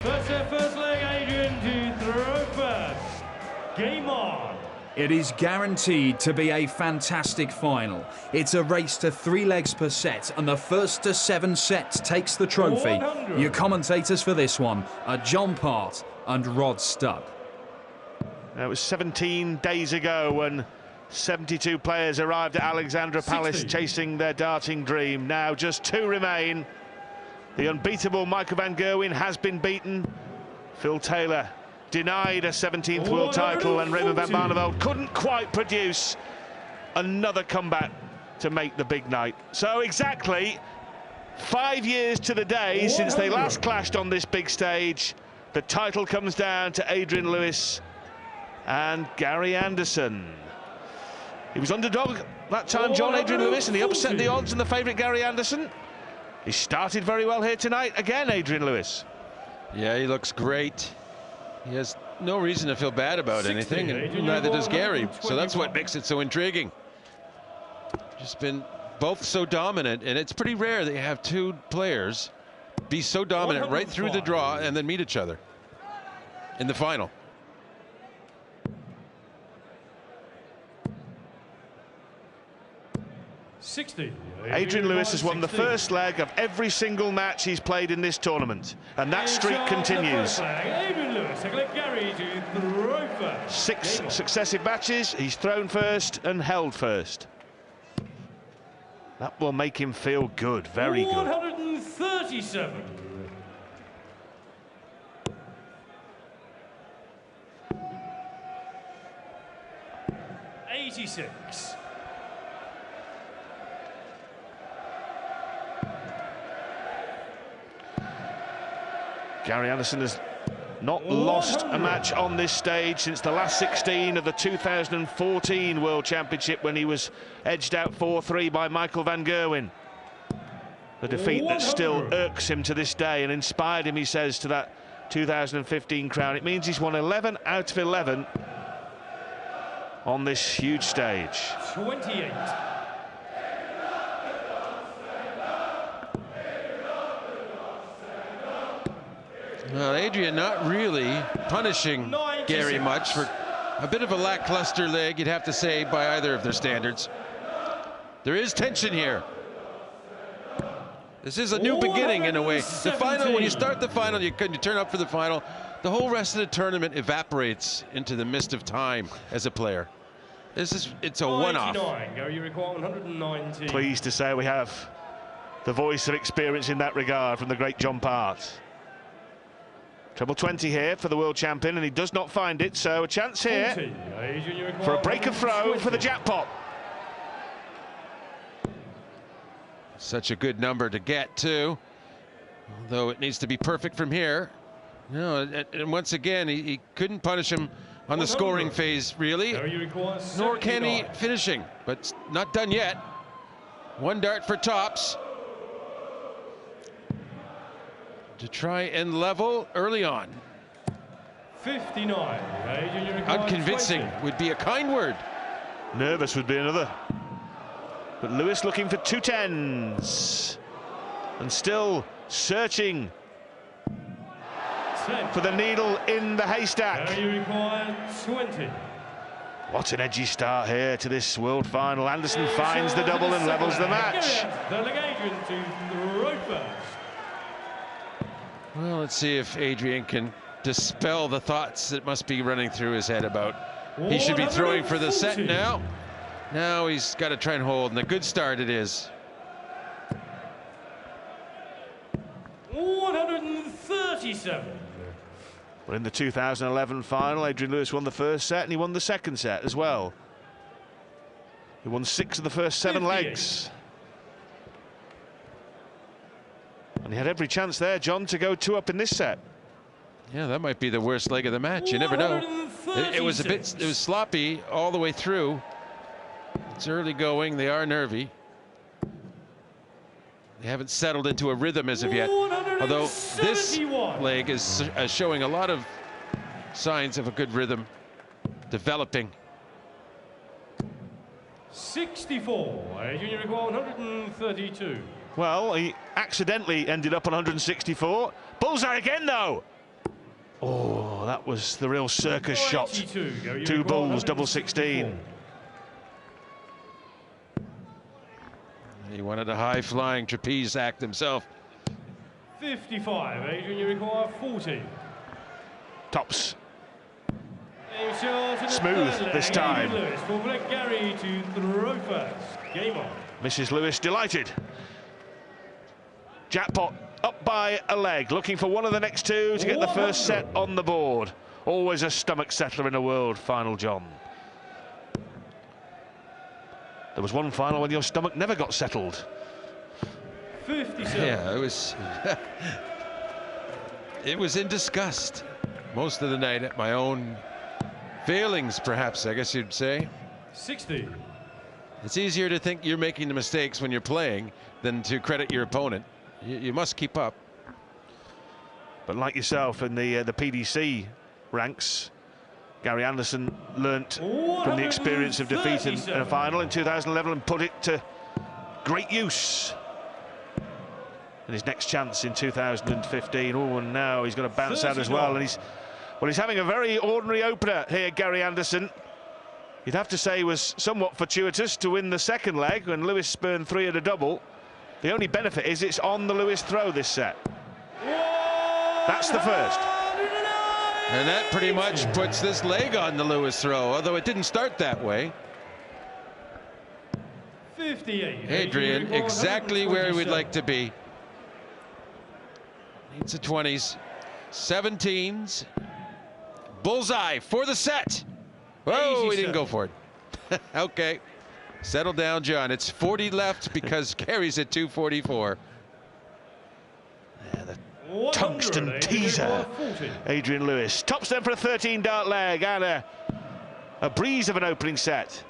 First set, first leg, Adrian to throw first. Game on. It is guaranteed to be a fantastic final. It's a race to 3 legs per set, and the first to 7 sets takes the trophy. 100. Your commentators for this one are John Part and Rod Stubb. It was 17 days ago when 72 players arrived at Alexandra Palace 60. chasing their darting dream. Now just 2 remain. The unbeatable Michael van Gerwen has been beaten. Phil Taylor denied a 17th world title, and Raymond van Barneveld couldn't quite produce another comeback to make the big night. So exactly 5 years to the day since they last clashed on this big stage, the title comes down to Adrian Lewis and Gary Anderson. He was underdog that time, John, Adrian Lewis, and he upset the odds and the favourite Gary Anderson. He started very well here tonight. Again, Adrian Lewis. Yeah, he looks great. He has no reason to feel bad about anything, and neither does Gary. So that's what makes it so intriguing. Just been both so dominant, and it's pretty rare that you have 2 players be so dominant right through the draw and then meet each other in the final. Adrian Lewis has won the first leg of every single match he's played in this tournament, and that streak continues. 6 successive matches, he's thrown first and held first. That will make him feel good, very good. 137. 86. Gary Anderson has not lost a match on this stage since the last 16 of the 2014 World Championship, when he was edged out 4-3 by Michael van Gerwen. The defeat that still irks him to this day and inspired him, he says, to that 2015 crown. It means he's won 11 out of 11 on this huge stage. 28. Well, Adrian not really punishing Gary much for a bit of a lackluster leg, you'd have to say, by either of their standards. There is tension here. This is a new beginning in a way. The final, when you start the final, you turn up for the final, the whole rest of the tournament evaporates into the mist of time as a player. It's a one-off. Pleased to say we have the voice of experience in that regard from the great John Part. Treble 20 here for the world champion, and he does not find it, so a chance here for a break of throw for the jackpot. Such a good number to get, too, although it needs to be perfect from here. No, and once again, he couldn't punish him on the scoring phase, really, nor can he finishing, but not done yet. 1 dart for tops to try and level early on. 59. Unconvincing 20. would be a kind word. Nervous would be another. But Lewis looking for 2 10s and still searching 10. for the needle in the haystack. 20. What an edgy start here to this world final. Anderson finds the double and levels the match. Well, let's see if Adrian can dispel the thoughts that must be running through his head about he should be throwing for the set now. Now he's got to try and hold, and a good start it is. 137. Well, in the 2011 final, Adrian Lewis won the first set and he won the second set as well. He won 6 of the first 7 58. legs. And he had every chance there, John, to go 2 up in this set. Yeah, that might be the worst leg of the match. You never know. It was sloppy all the way through. It's early going. They are nervy. They haven't settled into a rhythm as of yet. Although this leg is showing a lot of signs of a good rhythm developing. 64. Junior require 132. Well, he accidentally ended up on 164. Bullseye again, though. Oh, that was the real circus shot. 2 bulls, double 16. He wanted a high-flying trapeze act himself. 55, Adrian, you require 40. Tops. Smooth this time. Lewis will let Gary to throw first. Game on. Mrs. Lewis delighted. Jackpot up by a leg, looking for one of the next two to get the first set on the board. Always a stomach settler in a world final, John. There was one final when your stomach never got settled. 57. Yeah, it was. It was in disgust most of the night at my own failings, perhaps, I guess you'd say. 60. It's easier to think you're making the mistakes when you're playing than to credit your opponent. You must keep up. But like yourself in the PDC ranks, Gary Anderson learnt from the experience of defeat in a final in 2011 and put it to great use in his next chance in 2015. Oh, and now he's going to bounce out as well. And he's having a very ordinary opener here, Gary Anderson. You'd have to say was somewhat fortuitous to win the second leg when Lewis spurned 3 at a double. The only benefit is it's on the Lewis throw this set. That's the first. And that pretty much puts this leg on the Lewis throw, although it didn't start that way. 58. Adrian, exactly where we'd like to be. Needs a 20s. 17s. Bullseye for the set. Whoa, he didn't go for it. Okay. Settle down, John. It's 40 left because Gary's at 244. Yeah, the tungsten teaser. Adrian Lewis tops them for a 13-dart leg and a breeze of an opening set.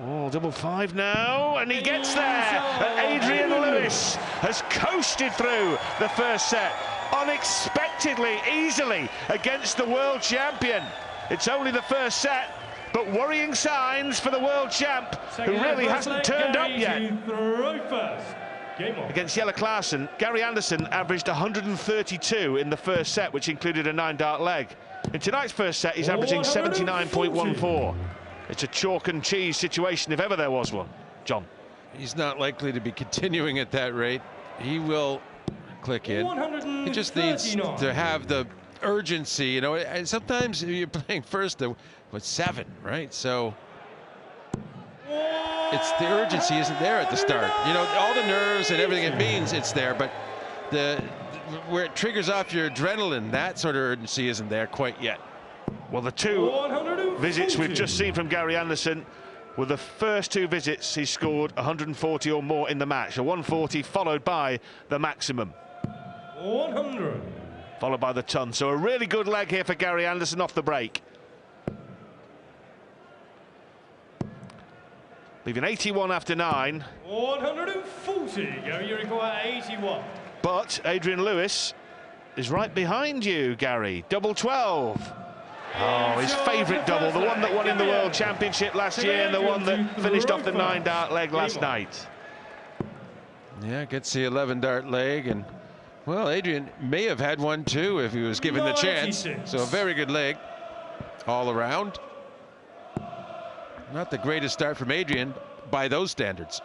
Oh, double 5 now, and he gets there. And Adrian Lewis has coasted through the first set unexpectedly, easily against the world champion. It's only the first set, but worrying signs for the world champ, who really hasn't turned up yet. Against Jelle Klaasen, Gary Anderson averaged 132 in the first set, which included a 9-dart leg. In tonight's first set, he's averaging 79.14. It's a chalk and cheese situation if ever there was one. John. He's not likely to be continuing at that rate. He will click in. He just needs to have the urgency, you know. And sometimes you're playing first with 7, right? So it's the urgency isn't there at the start. You know, all the nerves and everything it means it's there, but where it triggers off your adrenaline, that sort of urgency isn't there quite yet. Well, the 2 visits we've just seen from Gary Anderson were the first 2 visits he scored 140 or more in the match. A 140 followed by the maximum. 100. Followed by the ton. So a really good leg here for Gary Anderson off the break. Leaving 81 after 9. 140. Gary, you require 81. But Adrian Lewis is right behind you, Gary. Double 12. Oh, his favourite double, the one that won in the World Championship last year and the one that finished off the 9-dart leg last night. Yeah, gets the 11-dart leg, and well, Adrian may have had one too if he was given the chance. So a very good leg all around. Not the greatest start from Adrian by those standards.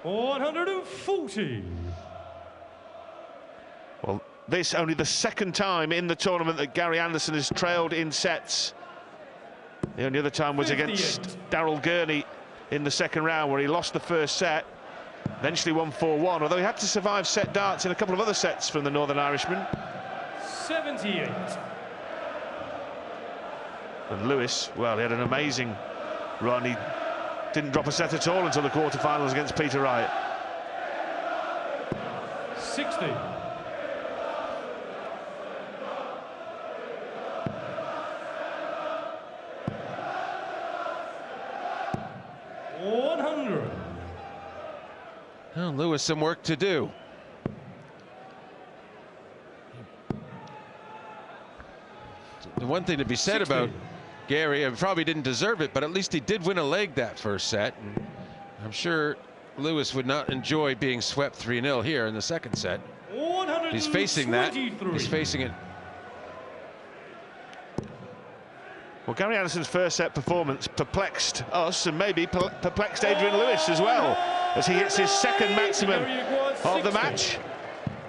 140. Well, this only the second time in the tournament that Gary Anderson has trailed in sets. The only other time was against Daryl Gurney in the second round, where he lost the first set, eventually won 4-1, although he had to survive set darts in a couple of other sets from the Northern Irishman. 78. And Lewis, well, he had an amazing run. He didn't drop a set at all until the quarterfinals against Peter Wright. 60. Well, Lewis, some work to do. The one thing to be said about Gary, probably didn't deserve it, but at least he did win a leg that first set. And I'm sure Lewis would not enjoy being swept 3-0 here in the second set. 100. He's facing that. He's facing it. Well, Gary Anderson's first set performance perplexed us and maybe perplexed Adrian Lewis as well, as he hits his second maximum of the match.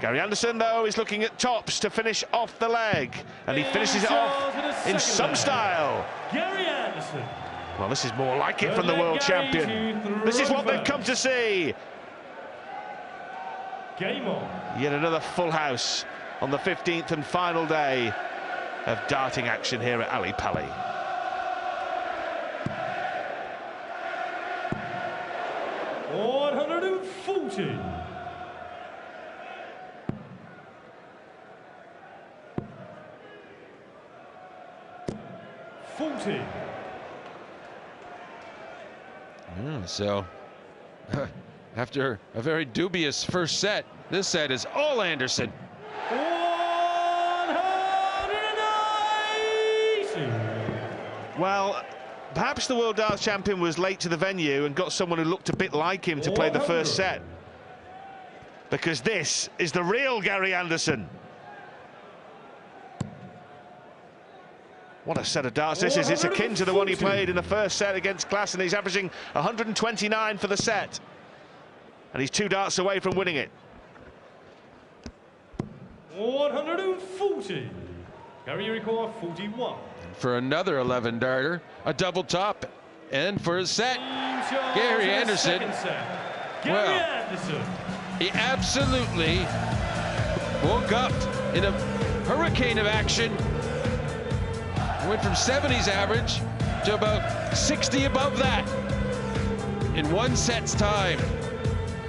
Gary Anderson, though, is looking at tops to finish off the leg, and he finishes it off in some style. Gary Anderson. Well, this is more like it from the world champion. This is what they've come to see. Game on. Yet another full house on the 15th and final day of darting action here at Ali Pali. $140. So, after a very dubious first set, this set is all Anderson. 190. Well, perhaps the world darts champion was late to the venue and got someone who looked a bit like him to play the first set. Because this is the real Gary Anderson. What a set of darts this is. It's akin to the one he played in the first set against Klassen. He's averaging 129 for the set. And he's 2 darts away from winning it. 140. Gary, you require 41. For another 11 darter, a double top, and for his set, Gary Anderson. Gary Anderson. He absolutely woke up in a hurricane of action. Went from 70s average to about 60 above that in one set's time.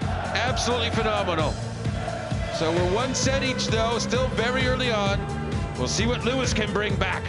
Absolutely phenomenal. So we're 1 set each, though, still very early on. We'll see what Lewis can bring back.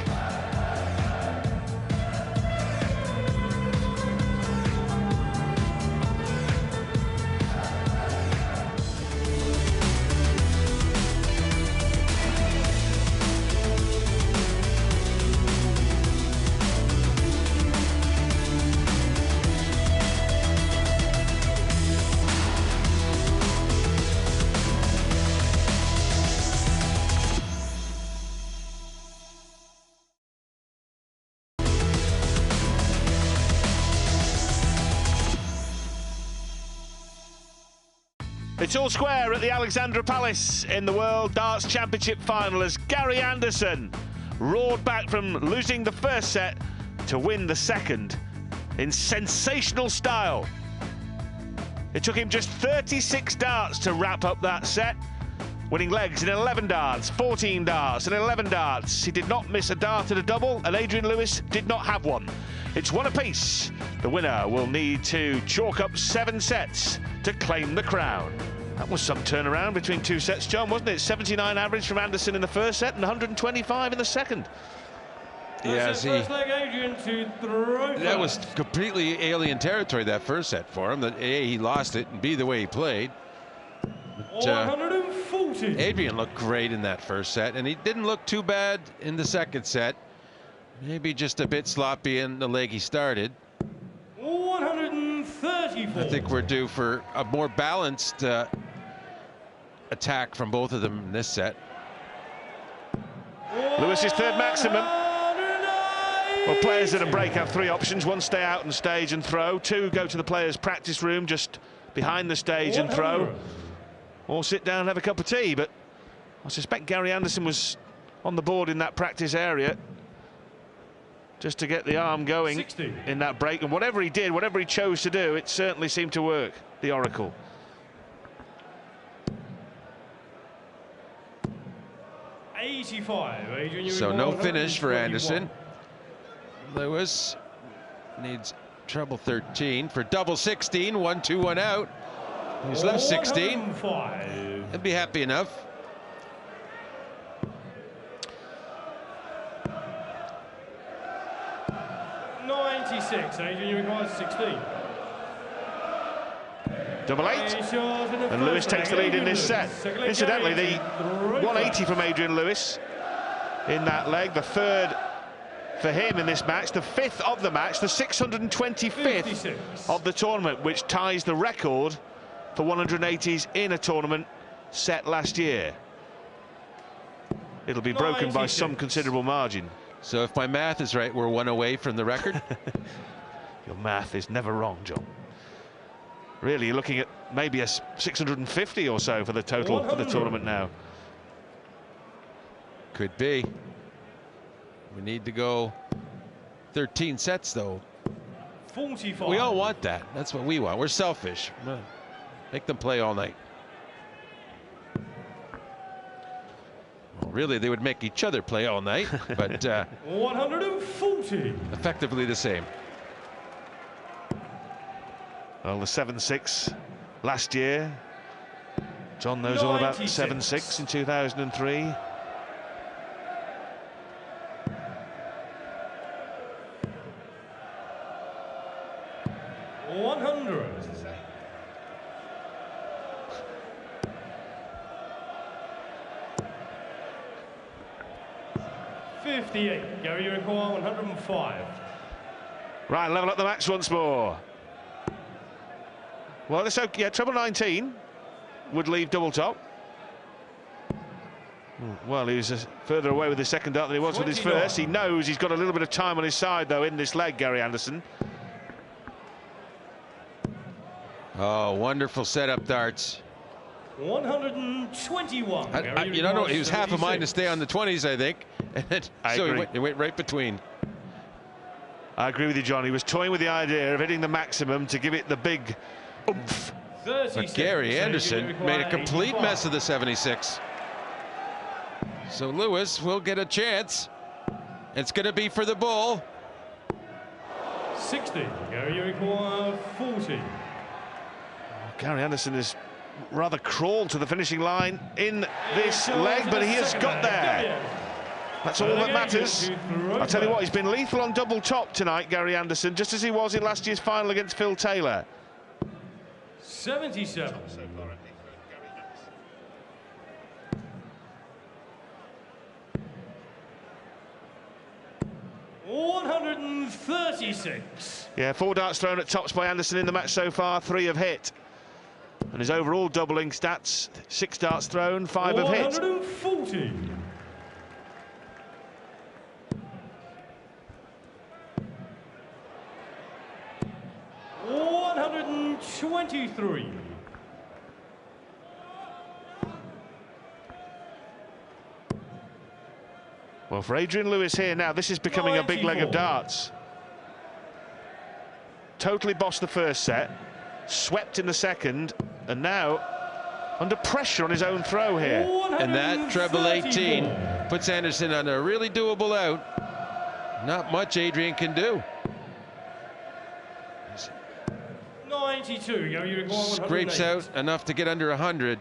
It's all square at the Alexandra Palace in the World Darts Championship final as Gary Anderson roared back from losing the first set to win the second in sensational style. It took him just 36 darts to wrap up that set, winning legs in 11 darts, 14 darts and 11 darts. He did not miss a dart at a double, and Adrian Lewis did not have one. It's one apiece. The winner will need to chalk up 7 sets to claim the crown. That was some turnaround between 2 sets, John, wasn't it? 79 average from Anderson in the first set and 125 in the second. Yes, first leg, Adrian, to throw that was completely alien territory, that first set for him. That A, he lost it, and B, the way he played. But, 140. Adrian looked great in that first set, and he didn't look too bad in the second set. Maybe just a bit sloppy in the leg he started. 134. I think we're due for a more balanced attack from both of them in this set. Lewis's third maximum. Well, players at a break have 3 options. 1, stay out and stage and throw. 2, go to the players' practice room just behind the stage and throw. Or sit down and have a cup of tea. But I suspect Gary Anderson was on the board in that practice area just to get the arm going 60. In that break. And whatever he did, whatever he chose to do, it certainly seemed to work, the Oracle. So no finish for Anderson. Lewis needs treble 13 for double 16. 1, 2, 1 out. He's left 16. He'll be happy enough. Adrian, you require 16. Double 8. And Lewis takes the lead in this set. Incidentally, the 180 from Adrian Lewis in that leg, the 3rd for him in this match, the 5th of the match, the 625th of the tournament, which ties the record for 180s in a tournament set last year. it'll be broken by some considerable margin. So if my math is right, we're 1 away from the record. Your math is never wrong, John. Really, you're looking at maybe a 650 or so for the total for the tournament now. Could be. We need to go 13 sets, though. 45. We all want that. That's what we want. We're selfish. Make them play all night. Well, really, they would make each other play all night, but 140. effectively the same. Well, the 7-6 last year. John knows all about the 7-6 in 2003. Gary, you require 105. Right, level up the match once more. Well, it's okay. Yeah, treble 19 would leave double top. Well, he was further away with his second dart than he was with his first. He knows he's got a little bit of time on his side, though, in this leg, Gary Anderson. Oh, wonderful setup darts. 121. You know, he was half a mind to stay on the 20s, I think. So he went right between. I agree with you, John. He was toying with the idea of hitting the maximum to give it the big oomph. But Gary Anderson made a complete mess of the 76. So Lewis will get a chance. It's going to be for the bull. 60. Gary, you require 40. Gary Anderson has rather crawled to the finishing line in this leg, but he has got there. That's all that matters. I'll tell you what, he's been lethal on double top tonight, Gary Anderson, just as he was in last year's final against Phil Taylor. 77. 136. Yeah, 4 darts thrown at tops by Anderson in the match so far, 3 have hit. And his overall doubling stats, 6 darts thrown, 5 have hit. 140. 123. Well, for Adrian Lewis here now, this is becoming 94. A big leg of darts. Totally bossed the first set, swept in the second, and now under pressure on his own throw here. And that treble 18 puts Anderson on a really doable out. Not much Adrian can do. 92. Scrapes out enough to get under 100,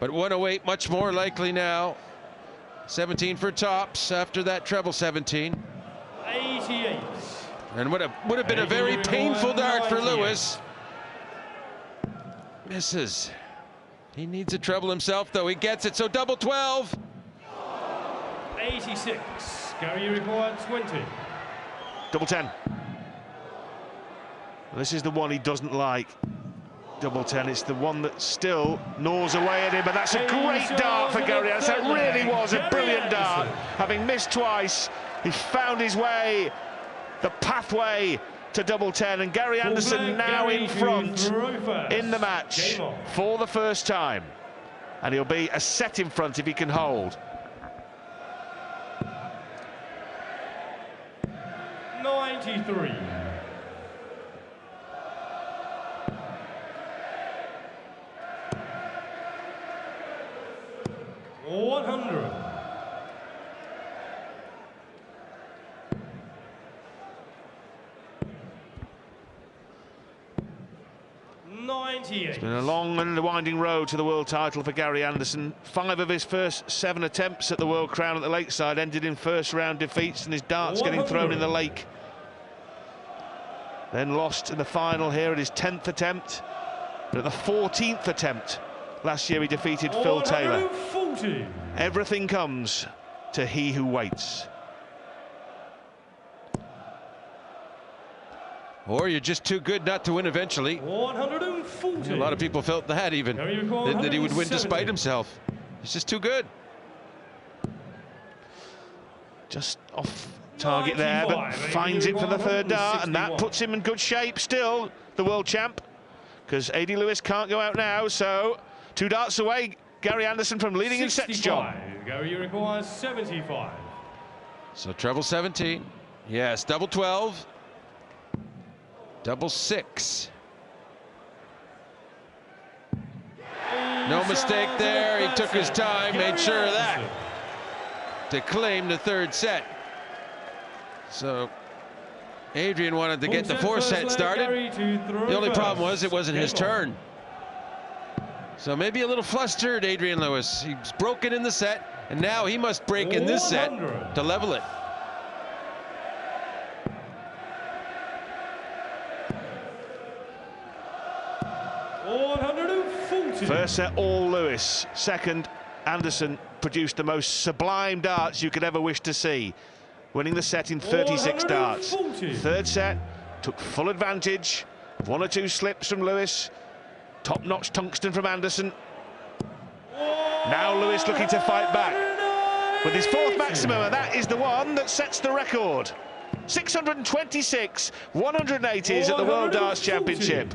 but 108 much more likely now. 17 for tops after that treble 17. 88. And would have been a very painful dart for Lewis. Misses. He needs a treble himself, though. He gets it, so double 12. 86. Gary, you require 20. Double 10. This is the one he doesn't like. Double 10. It's the one that still gnaws away at him, but that's a great dart for Gary Anderson. That really was a brilliant dart. Having missed twice, he found his way, the pathway to double 10, and Gary Anderson now in front in the match for the first time, and he'll be a set in front if he can hold. 93. 100. 98. It's been a long and winding road to the world title for Gary Anderson. 5 of his first 7 attempts at the world crown at the Lakeside ended in first round defeats, and his darts getting thrown in the lake. Then lost in the final here at his 10th attempt, but at the 14th attempt last year he defeated Phil Taylor. 140. Everything comes to he who waits. Or you're just too good not to win eventually. 140. A lot of people felt that even, that he would win despite himself. He's just too good. Just off target there, but finds it for the third dart, and that puts him in good shape still, the world champ, because Adrian Lewis can't go out now, so 2 darts away, Gary Anderson from leading in sets, John. Gary requires 75. So treble 17. Yes, double 12. Double 6. No mistake there. He took his time, made sure of that, to claim the third set. So Adrian wanted to get the 4th set started. The only problem was it wasn't his turn. So maybe a little flustered, Adrian Lewis. He's broken in the set, and now he must break in this set to level it. First set, all Lewis. Second, Anderson produced the most sublime darts you could ever wish to see, winning the set in 36 darts. Third set, took full advantage of 1 or 2 slips from Lewis. Top-notch tungsten from Anderson. Now Lewis looking to fight back with his 4th maximum, and that is the one that sets the record. 626 180s at the World Darts Championship.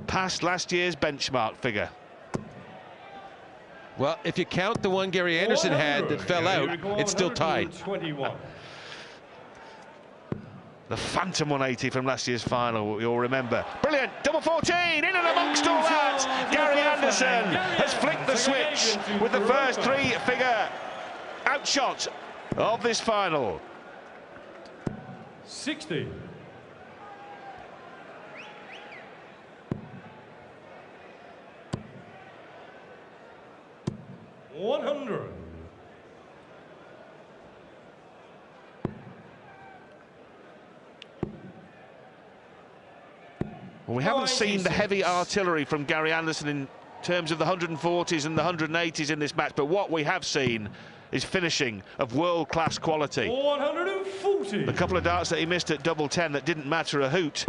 Past last year's benchmark figure. Well, if you count the one Gary Anderson had that fell out, it's still tied. The phantom 180 from last year's final, you'll remember. Brilliant, double 14, in and amongst all that, Gary Anderson has flicked the switch with the first 3-figure outshot of this final. 60. 100. Well, we haven't seen the heavy artillery from Gary Anderson in terms of the 140s and the 180s in this match, but what we have seen is finishing of world-class quality. 140. The couple of darts that he missed at double 10 that didn't matter a hoot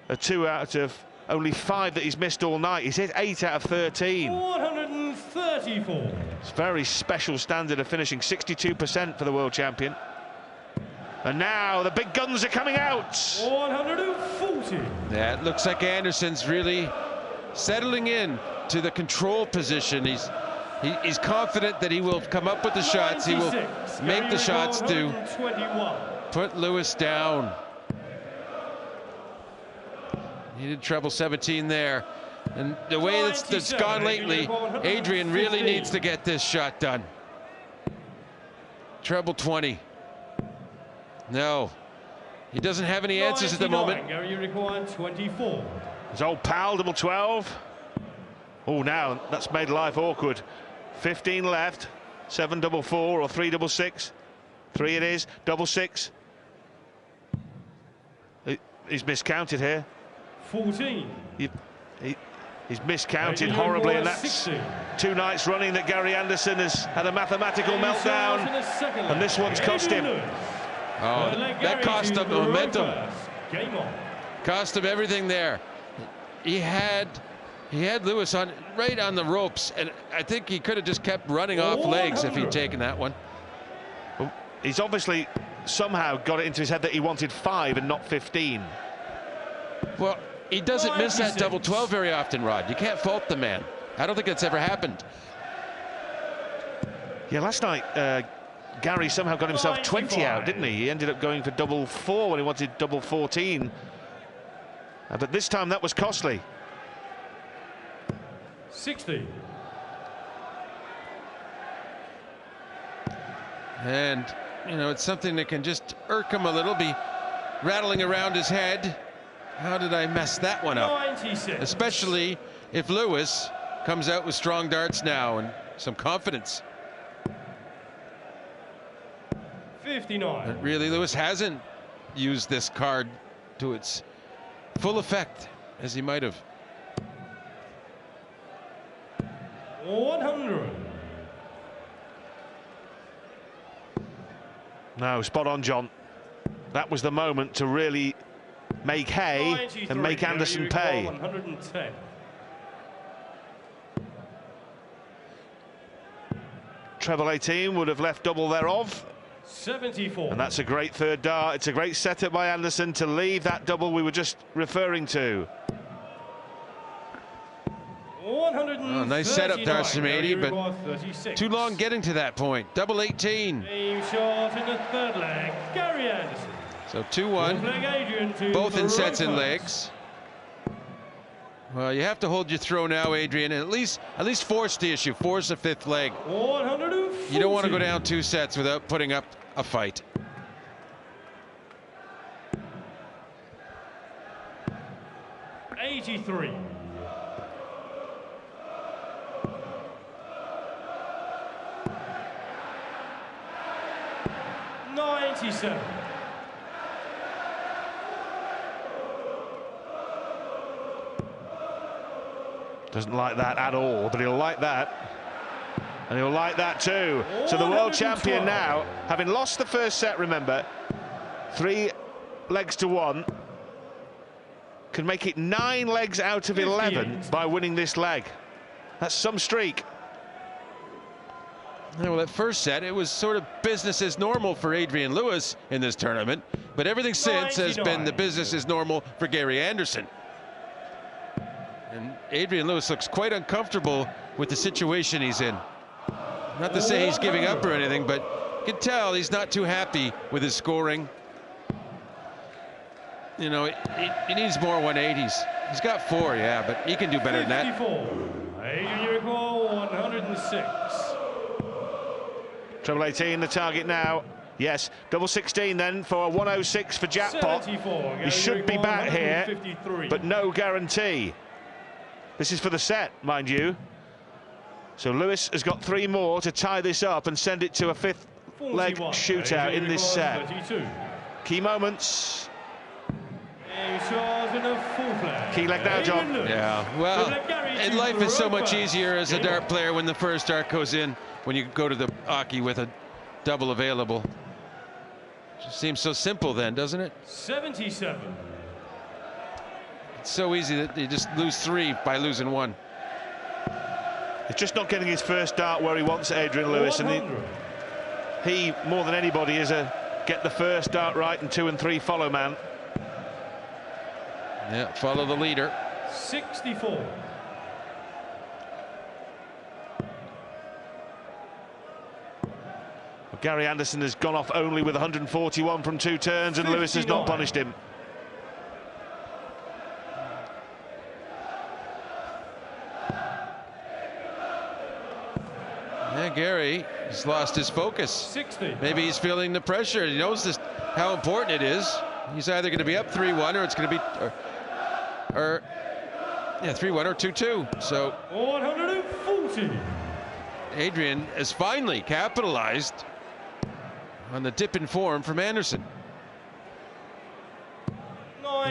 are 2 out of only 5 that he's missed all night. He's hit 8 out of 13. 134. It's a very special standard of finishing, 62% for the world champion. And now the big guns are coming out. 140. Yeah, it looks like Anderson's really settling in to the control position. He's confident that he will come up with the shots. He will make the shots to put Lewis down. He did treble 17 there. And the way that's gone lately, Adrian really needs to get this shot done. Treble 20. No, he doesn't have any answers at the moment. You require 24. His old pal, double 12. Oh, now that's made life awkward. 15 left, 7 double 4 or 3 double 6. 3 it is, double 6. He's miscounted here. 14. He's miscounted horribly, and that's 2 nights running that Gary Anderson has had a mathematical meltdown, and this one's cost him. Oh, that cost him momentum. Cost him everything there. He had Lewis right on the ropes, and I think he could have just kept running off legs if he'd taken that one. Well, he's obviously somehow got it into his head that he wanted 5 and not 15. Well, he doesn't miss that double 12 very often, Rod. You can't fault the man. I don't think that's ever happened. Yeah, last night Gary somehow got himself 20 out, didn't he? He ended up going for double 4 when he wanted double 14. But this time that was costly. 60. And, you know, it's something that can just irk him a little, be rattling around his head. How did I mess that one up? 96. Especially if Lewis comes out with strong darts now and some confidence. 59. But really, Lewis hasn't used this card to its full effect as he might have. 100. No, spot on, John. That was the moment to really make hay and make Anderson pay. 110. treble 18 would have left double thereof. 74. And that's a great third dart. It's a great setup by Anderson to leave that double we were just referring to. Oh, nice setup there, Samedi, but too long getting to that point. Double 18. Game shot in the third leg, Gary Anderson. So 2-1, both in sets and legs. Well, you have to hold your throw now, Adrian, and at least force the issue, force a fifth leg. 140. You don't want to go down 2 sets without putting up a fight. '83. '97. Doesn't like that at all, but he'll like that. And he'll like that too. So the world champion now, having lost the first set, remember, 3 legs to 1, can make it 9 legs out of 11 by winning this leg. That's some streak. Yeah, well, that first set, it was sort of business as normal for Adrian Lewis in this tournament, but everything since has been the business as normal for Gary Anderson. And Adrian Lewis looks quite uncomfortable with the situation he's in. Not to say he's giving up or anything, but you can tell he's not too happy with his scoring. You know, he needs more 180s. He's got 4, yeah, but he can do better than that. 54. Adrian 106. Treble 18, the target now. Yes, double 16 then for a 106 for jackpot. He should be back here, but no guarantee. This is for the set, mind you. So Lewis has got 3 more to tie this up and send it to a 5th leg shootout in this set. 32. Key moments. In Key leg now, John. Yeah, well, and life is so much easier as a dart player when the first dart goes in, when you go to the Aki with a double available. Just seems so simple then, doesn't it? 77. It's so easy that you just lose 3 by losing 1. He's just not getting his first dart where he wants it, Adrian Lewis, and he more than anybody is a get the first dart right and 2 and 3 follow man. Yeah, follow the leader. 64. Well, Gary Anderson has gone off only with 141 from 2 turns, and 59. Lewis has not punished him. Yeah, Gary has lost his focus. 60. Maybe he's feeling the pressure. He knows this, how important it is. He's either going to be up 3-1 or it's going to be, yeah, 3-1 or 2-2. So 140. Adrian has finally capitalized on the dip in form from Anderson.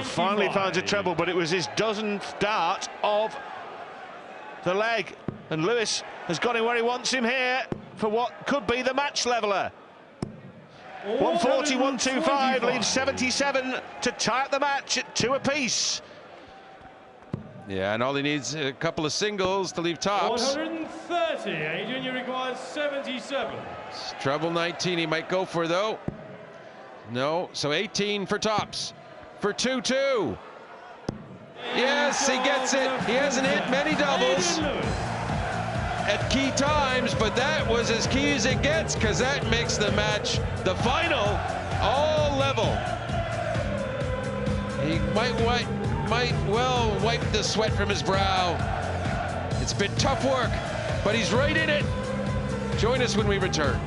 Finally finds a treble, but it was his dozenth dart of the leg, and Lewis has got him where he wants him here for what could be the match leveler. 140, 125 leaves 77 to tie up the match at 2 apiece. Yeah, and all he needs a couple of singles to leave tops. 130. Adrian, you require 77. It's treble 19 he might go for, though. No, so 18 for tops for 2-2. Yes, he gets it. He hasn't hit many doubles at key times, but that was as key as it gets, because that makes the match, the final, all level. He might well wipe the sweat from his brow. It's been tough work, but he's right in it. Join us when we return.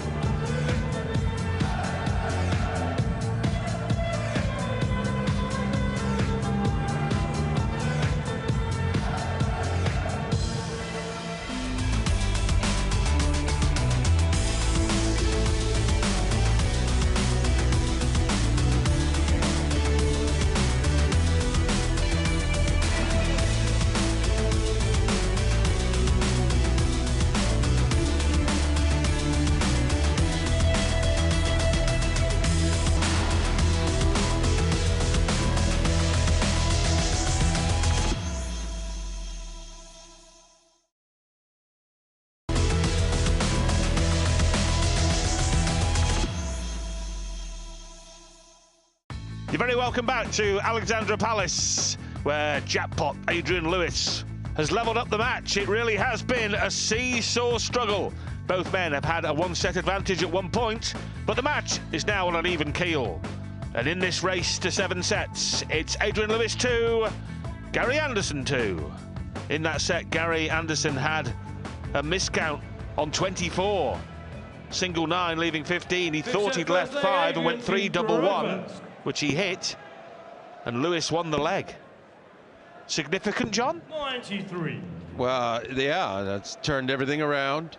You're very welcome back to Alexandra Palace, where jackpot Adrian Lewis has levelled up the match. It really has been a seesaw struggle. Both men have had a one-set advantage at one point, but the match is now on an even keel. And in this race to 7 sets, it's Adrian Lewis 2, Gary Anderson 2. In that set, Gary Anderson had a miscount on 24. Single 9, leaving 15. He thought he'd left 5 and went 3 double 1, which he hit, and Lewis won the leg. Significant, John? 93. Well, yeah, that's turned everything around.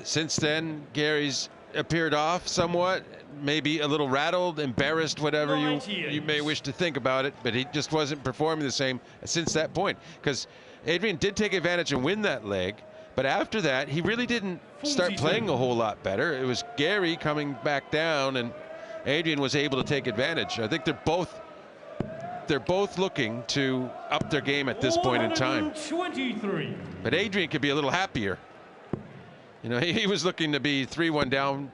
Since then, Gary's appeared off somewhat, maybe a little rattled, embarrassed, whatever you may wish to think about it, but he just wasn't performing the same since that point. Because Adrian did take advantage and win that leg, but after that, he really didn't start playing a whole lot better. It was Gary coming back down, and Adrian was able to take advantage. I think they're both looking to up their game at this point in time. 23. But Adrian could be a little happier. You know, he was looking to be 3-1 down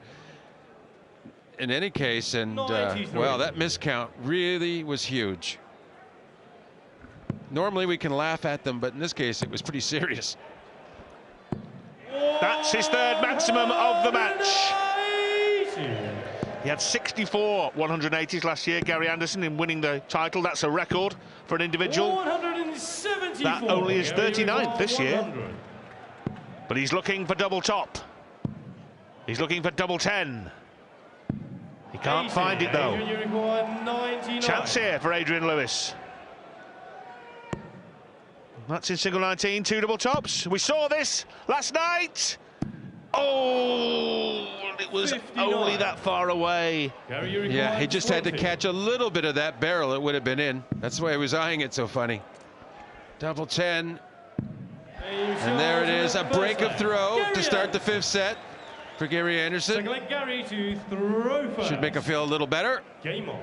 in any case, and well, that miscount really was huge. Normally we can laugh at them, but in this case it was pretty serious. That's his 3rd maximum of the match. He had 64 180s last year, Gary Anderson, in winning the title. That's a record for an individual. 174. That only is 39th this year. But he's looking for double top. He's looking for double 10. He can't find it though. Chance here for Adrian Lewis. That's in single 19, 2 double tops. We saw this last night. Oh, it was 59. Only that far away. Yeah, he just had to catch a little bit of that barrel. It would have been in. That's why he was eyeing it so funny. Double 10. And there it is, a break of throw to start the 5th set for Gary Anderson. Gary to throw first. Should make him feel a little better. Game on.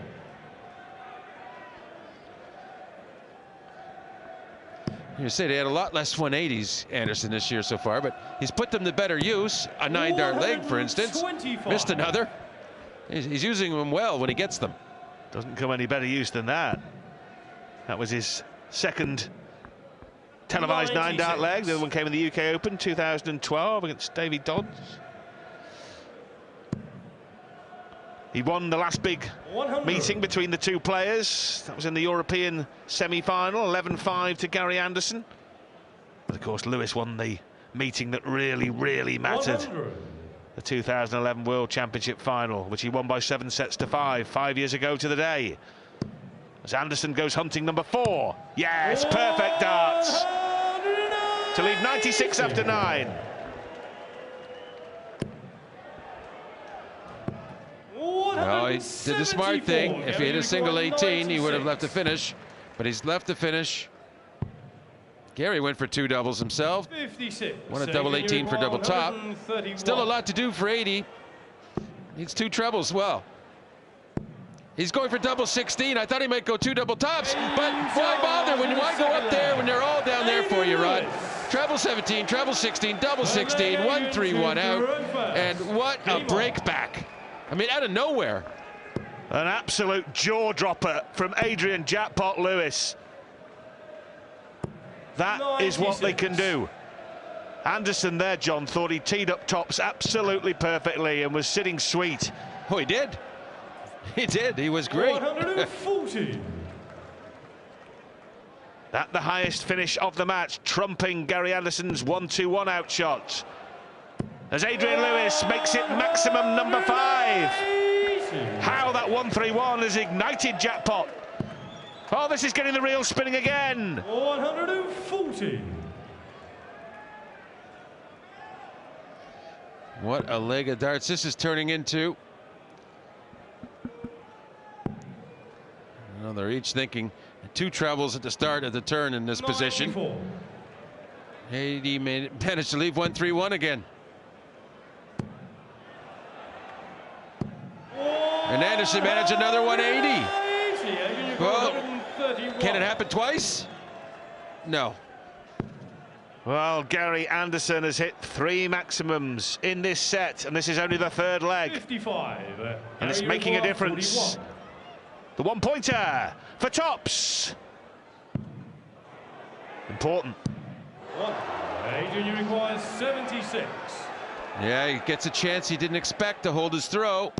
You say they had a lot less 180s, Anderson, this year so far, but he's put them to better use. A 9-dart leg, for instance. Missed another. He's using them well when he gets them. Doesn't come any better use than that. That was his 2nd televised 9-dart leg. The other one came in the UK Open 2012 against Davy Dodds. He won the last big meeting between the two players. That was in the European semi-final, 11-5 to Gary Anderson. But of course, Lewis won the meeting that really, really mattered. 100. The 2011 World Championship final, which he won by 7 sets to 5 years ago to the day. As Anderson goes hunting number 4. Yes, perfect darts. To leave 96 after 9. Well, he did the smart thing. If he hit a single 18, he would have left the finish, but he's left the finish. Gary went for 2 doubles himself. 56. Won a double 18 for double top. Still a lot to do for 80. Needs 2 trebles. Well, he's going for double 16. I thought he might go 2 double tops, but why bother? Why go up there when they're all down there for you, Rod? Treble 17, treble 16, double 16, 1-3-1 out, and what a break back. I mean, out of nowhere. An absolute jaw dropper from Adrian Jackpot Lewis. That is what they can do. Anderson there, John, thought he teed up tops absolutely perfectly and was sitting sweet. Oh, he did. He did. He was great. 140. At the highest finish of the match, trumping Gary Anderson's 1-2-1 outshot. As Adrian Lewis makes it maximum number 5. How that 1-3-1 has ignited Jackpot. Oh, this is getting the reel spinning again. 140. What a leg of darts this is turning into. Well, they're each thinking 2 trebles at the start of the turn in this position. 80 managed to leave 1-3-1 again. And Anderson managed another 180. Well, can it happen twice? No. Well, Gary Anderson has hit 3 maximums in this set, and this is only the 3rd leg. 55. And it's making a difference. 41. The one-pointer for tops. Important. Adrian requires 76. Yeah, he gets a chance he didn't expect to hold his throw.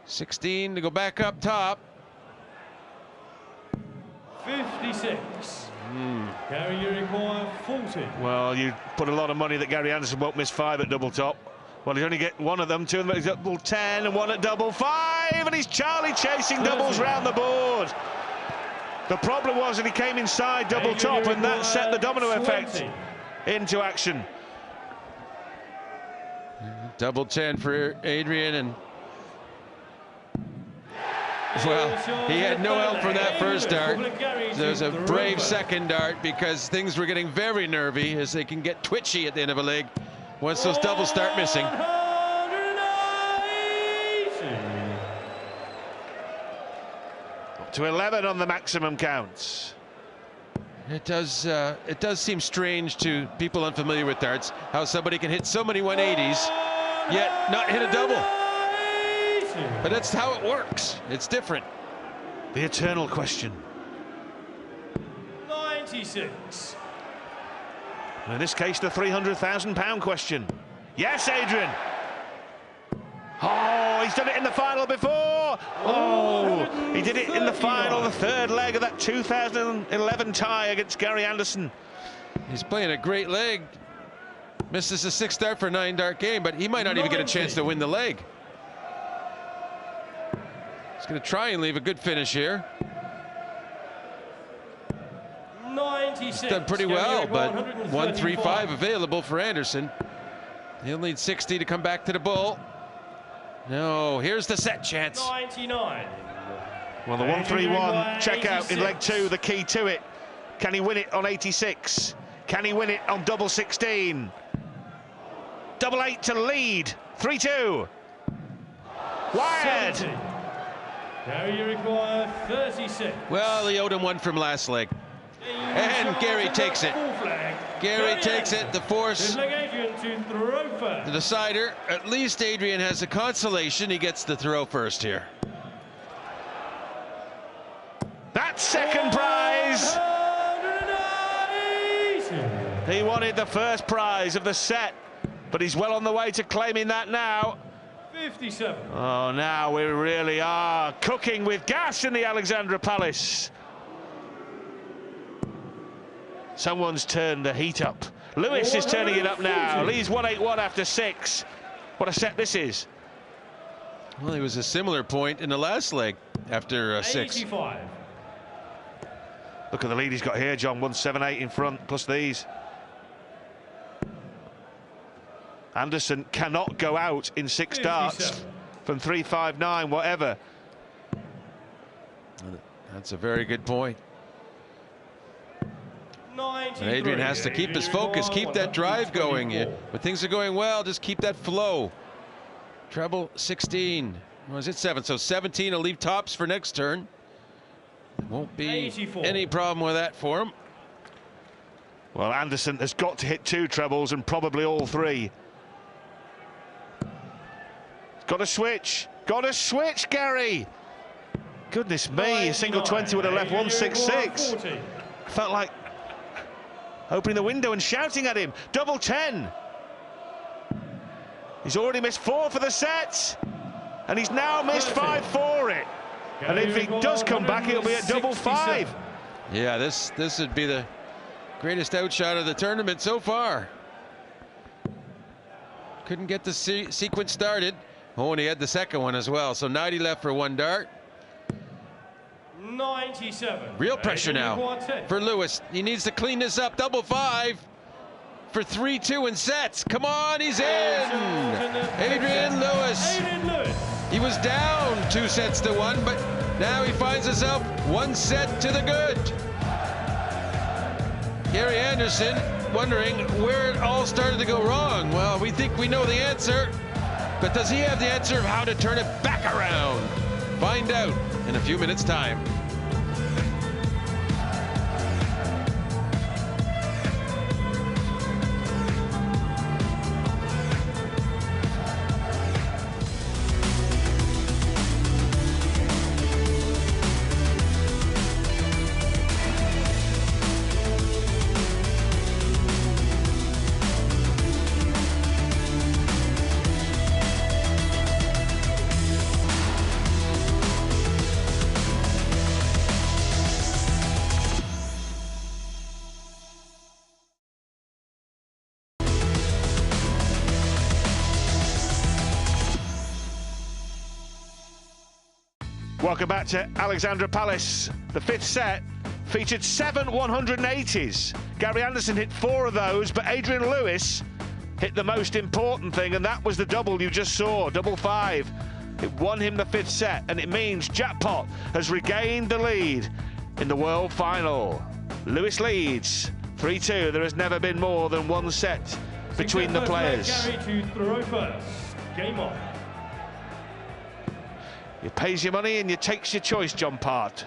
16 to go back up top. 56. Gary, you require 40. Well, you put a lot of money that Gary Anderson won't miss 5 at double top. Well, he's only get one of them, 2 of them at double 10 and 1 at double 5, and he's Charlie chasing doubles round the board. The problem was that he came inside double top, and that set the domino effect into action. Double 10 for Adrian, and well, he had no help from that first dart. There's a brave second dart because things were getting very nervy as they can get twitchy at the end of a leg once those doubles start missing. Up to 11 on the maximum counts. It does seem strange to people unfamiliar with darts how somebody can hit so many 180s yet not hit a double. But that's how it works. It's different. The eternal question. 96. In this case, the £300,000 question. Yes, Adrian. Oh, he's done it in the final before. Oh, he did it in the final, the third leg of that 2011 tie against Gary Anderson. He's playing a great leg. Misses a 6 dart for a 9 dart game, but he might not even get a chance to win the leg. He's going to try and leave a good finish here. 96. He's done pretty well, but 135 available for Anderson. He'll need 60 to come back to the bull. No, here's the set chance. 99. Well, the 131 checkout in leg 2, the key to it. Can he win it on 86? Can he win it on double 16? Double 8 to lead. 3-2. Wired. 70. Gary, you require 36. Well, he owed him one from last leg. And Gary takes it. Gary takes it. The force. The decider. At least Adrian has a consolation. He gets the throw first here. That's second prize. He wanted the first prize of the set, but he's well on the way to claiming that now. 57. Oh, now we really are cooking with gas in the Alexandra Palace. Someone's turned the heat up. Lewis is turning it up now. Lee's 181 after 6. What a set this is. Well, it was a similar point in the last leg after 6. 85. Look at the lead he's got here, John. 178 in front, plus these. Anderson cannot go out in 6 darts from 359, whatever. That's a very good point. 93. And Adrian has to keep his focus, keep that drive going. When things are going well, just keep that flow. Treble 16. Was it 7? So 17 will leave tops for next turn. Won't be 84. any problem with that for him. Well, Anderson has got to hit 2 trebles and probably all 3. Got to switch. Got to switch, Gary. Goodness me, a single 20 would have left 166. Felt like opening the window and shouting at him. Double 10. He's already missed 4 for the set. And he's now missed 5 for it. And if he does come back, it'll be at double 5. Yeah, this would be the greatest outshot of the tournament so far. Couldn't get the sequence started. Oh, and he had the second one as well. So 90 left for 1 dart. 97. Real pressure now for Lewis. He needs to clean this up. Double 5 for 3-2 in sets. Come on, he's in. Adrian Lewis. He was down 2 sets to 1, but now he finds himself 1 set to the good. Gary Anderson wondering where it all started to go wrong. Well, we think we know the answer, but does he have the answer of how to turn it back around? Find out in a few minutes' time. Welcome back to Alexandra Palace. The fifth set featured 7 180s. Gary Anderson hit 4 of those, but Adrian Lewis hit the most important thing, and that was the double you just saw, double 5. It won him the fifth set, and it means Jackpot has regained the lead in the world final. Lewis leads 3-2. There has never been more than one set between the players. Gary to throw first. Game on. You pays your money and you takes your choice, John Part.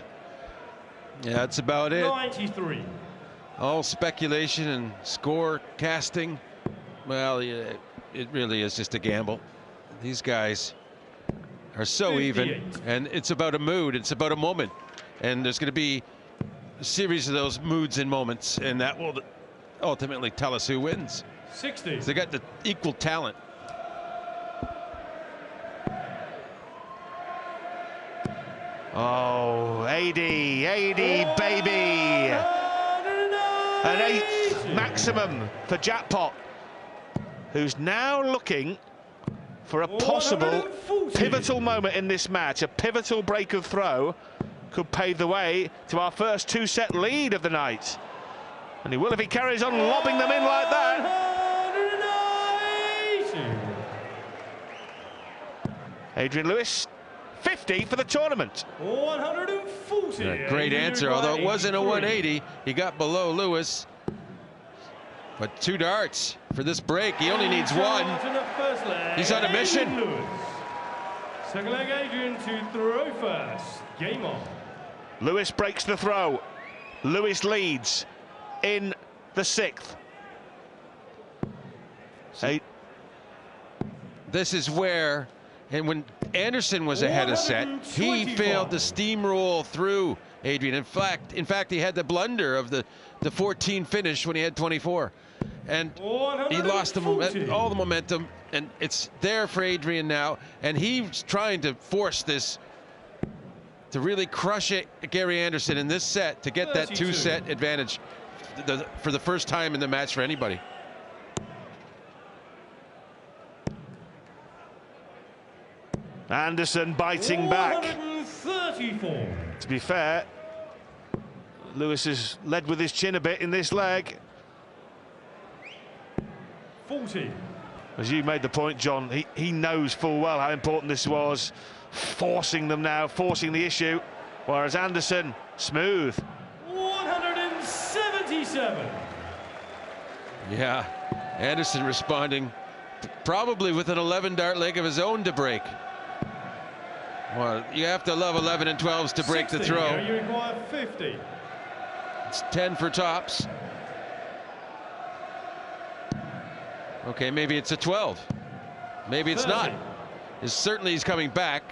Yeah, that's about it. 93. All speculation and score casting. Well, yeah, it really is just a gamble. These guys are so 58. even, and it's about a mood. It's about a moment, and there's going to be a series of those moods and moments, and that will ultimately tell us who wins. 60. They got the equal talent. Oh, AD, baby. An 8th maximum for Jackpot, who's now looking for a possible pivotal moment in this match. A pivotal break of throw could pave the way to our first 2-set lead of the night. And he will if he carries on lobbing them in like that. Adrian Lewis, 50 for the tournament. 140. Yeah, great answer, although it wasn't a 180. He got below Lewis. But 2 darts for this break. He only needs 1. He's on a mission. Second leg, Adrian to throw first. Game on. Lewis breaks the throw. Lewis leads in the 6th. This is where, and when Anderson was ahead of set, he failed to steamroll through Adrian. In fact, he had the blunder of the 14 finish when he had 24. And he lost all the momentum, and it's there for Adrian now, and he's trying to force this to really crush it, Gary Anderson, in this set to get 32. That 2-set advantage for the first time in the match for anybody. Anderson biting back. 134. To be fair, Lewis has led with his chin a bit in this leg. 40. As you made the point, John, he knows full well how important this was. Forcing them now, forcing the issue. Whereas Anderson, smooth. 177. Yeah, Anderson responding probably with an 11-dart leg of his own to break. Well, you have to love 11 and 12s to break 60. the throw. You require 50. It's 10 for tops. Okay, maybe it's a 12. Maybe it's 30. not. Certainly he's coming back.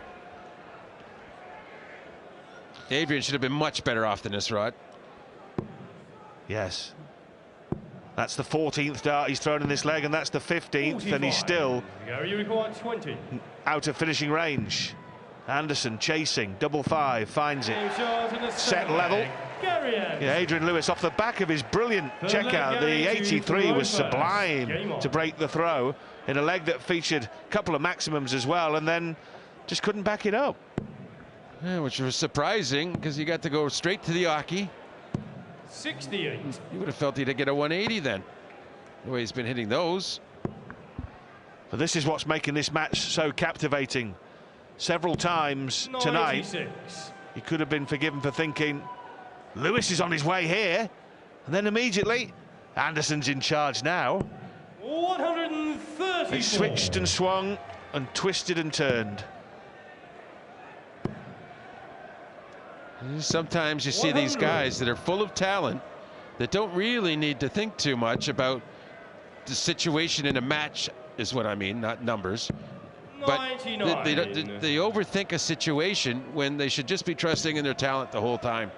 Adrian should have been much better off than this, Rod. Yes. That's the 14th dart he's thrown in this leg, and that's the 15th, 45. And he's still you require 20. Out of finishing range. Anderson chasing, double 5, finds it. Set level. Yeah, Adrian Lewis off the back of his brilliant checkout. The 83 was sublime to break the throw in a leg that featured a couple of maximums as well, and then just couldn't back it up. Yeah, which was surprising because he got to go straight to the Aki. 68. You would have felt he'd get a 180 then, the way he's been hitting those. But this is what's making this match so captivating. Several times tonight, he could have been forgiven for thinking Lewis is on his way here, and then immediately Anderson's in charge now. 130. He switched and swung and twisted and turned. Sometimes you see these guys that are full of talent that don't really need to think too much about the situation in a match, is what I mean, not numbers. But they overthink a situation when they should just be trusting in their talent the whole time,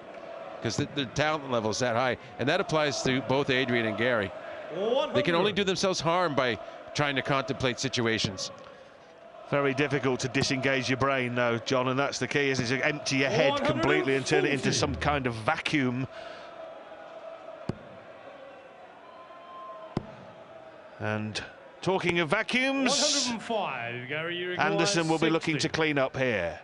because their talent level is that high, and that applies to both Adrian and Gary. 100. They can only do themselves harm by trying to contemplate situations. Very difficult to disengage your brain, though, John, and that's the key, is to empty your head completely and turn it into some kind of vacuum. And talking of vacuums, 105, Gary, Anderson will be looking to clean up here.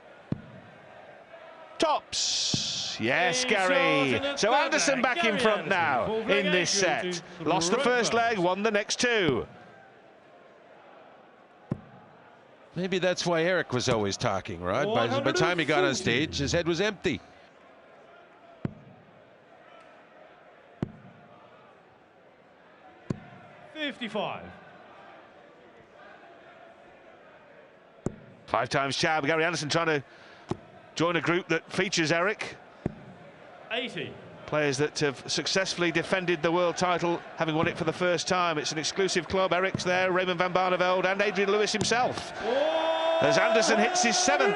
Tops. Yes, Gary. So Anderson back in front now in this set. Lost the first leg, won the next two. Maybe that's why Eric was always talking, Rod. By the time he got on stage, his head was empty. Five times champ Gary Anderson trying to join a group that features Eric. 80. Players that have successfully defended the world title, having won it for the first time. It's an exclusive club. Eric's there, Raymond van Barneveld and Adrian Lewis himself. As Anderson hits his 7th.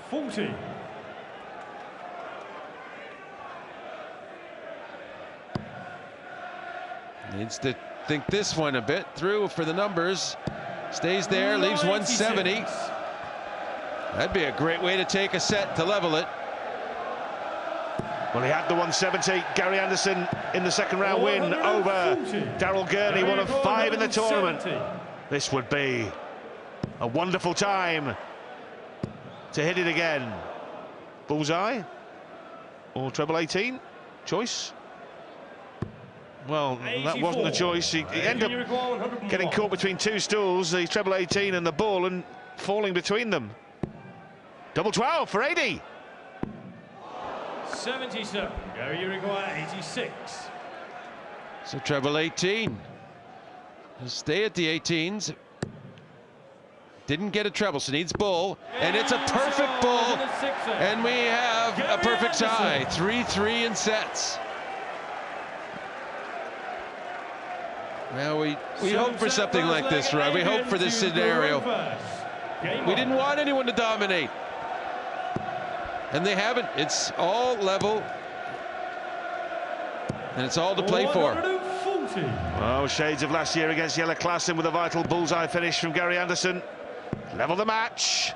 40. Needs to think this one a bit through for the numbers. Stays there, leaves 170. That'd be a great way to take a set to level it. Well, he had the 170. Gary Anderson in the second round win over Daryl Gurney, one of 5 in the tournament. This would be a wonderful time to hit it again. Bullseye or treble 18? Choice? Well, that wasn't the choice. He ended up getting caught between two stools, the treble 18 and the ball, and falling between them. Double 12 for 80. 77. Gary, you require 86. So treble 18. He'll stay at the 18s. Didn't get a treble, so needs bull, and it's a perfect bull, and we have a perfect tie. 3-3 in sets. Well, we hope for something like this, Rod. We hope for this scenario. We didn't want anyone to dominate, and they haven't. It's all level, and it's all to play for. Oh, shades of last year against Jelle Klaassen with a vital bullseye finish from Gary Anderson. Level the match.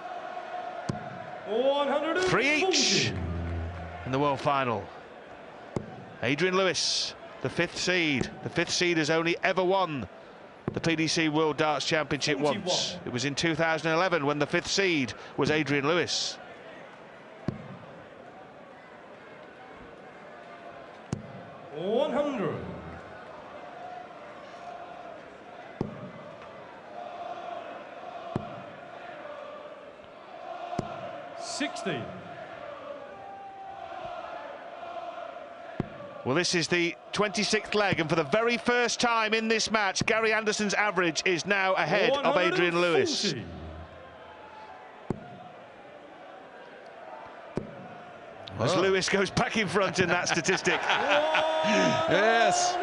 3 each in the world final. Adrian Lewis, the 5th seed. The 5th seed has only ever won the PDC World Darts Championship once. It was in 2011 when the 5th seed was Adrian Lewis. $100. 60. Well, this is the 26th leg, and for the very first time in this match, Gary Anderson's average is now ahead of Adrian Lewis. As Lewis goes back in front in that statistic. Yes,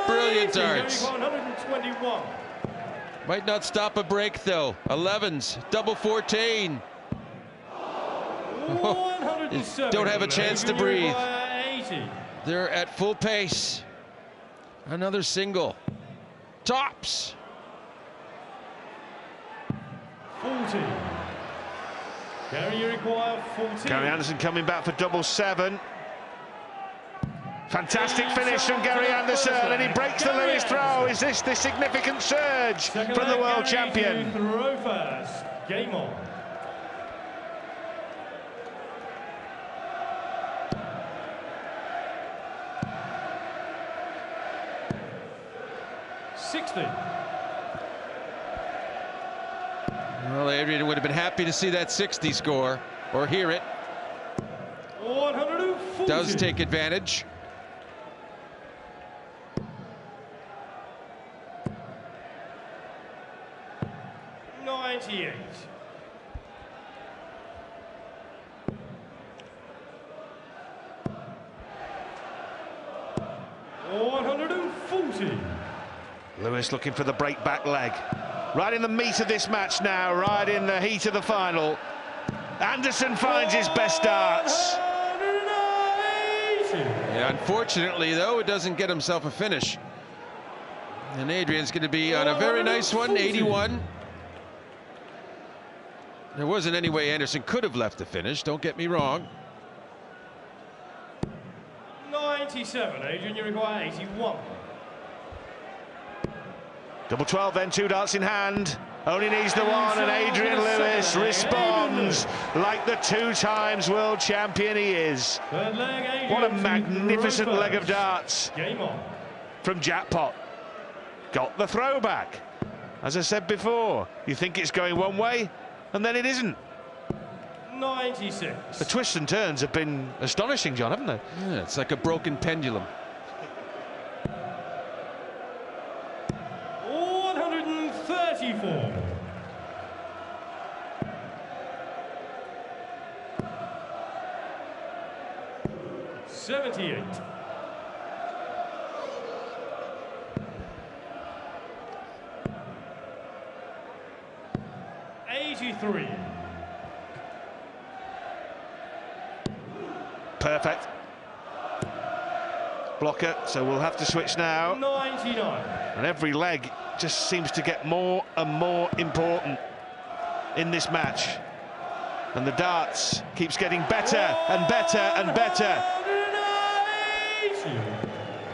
brilliant darts. 121. Might not stop a break though. 11s, double 14. Don't have a chance to breathe. They're at full pace. Another single. Tops. 40. Gary, you require 40. Gary Anderson coming back for double 7. Fantastic finish from Gary Anderson, and he breaks the Lewis throw. Is this the significant surge from the world champion? Throw first. Game on. Well, Adrian would have been happy to see that 60 score, or hear it. 140. Does take advantage. $98. $140. Lewis looking for the break back leg. Right in the meat of this match now, right in the heat of the final. Anderson finds his best darts. Yeah, unfortunately, though, it doesn't get himself a finish. And Adrian's going to be on a very nice one, 81. There wasn't any way Anderson could have left the finish, don't get me wrong. 97. Adrian, you require 81. Double 12 then, 2 darts in hand. Only needs the one, and Adrian Lewis responds like the 2 times world champion he is. What a magnificent leg of darts from Jackpot. Got the throwback. As I said before, you think it's going one way, and then it isn't. 96. The twists and turns have been astonishing, John, haven't they? Yeah, it's like a broken pendulum. 134. $78. $83. Perfect. Blocker, so we'll have to switch now. 99. And every leg just seems to get more and more important in this match. And the darts keeps getting better and better and better.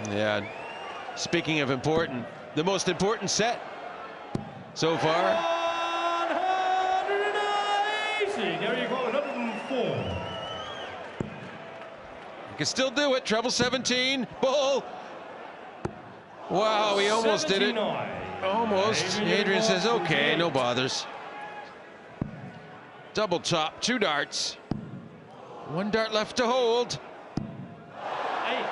Yeah, speaking of important, the most important set so far. 180. There you go, 104. He can still do it. Treble 17. Bull. Wow, he almost 79. did it. Almost. Adrian says, okay, no bothers. Double top, 2 darts. 1 dart left to hold. 8.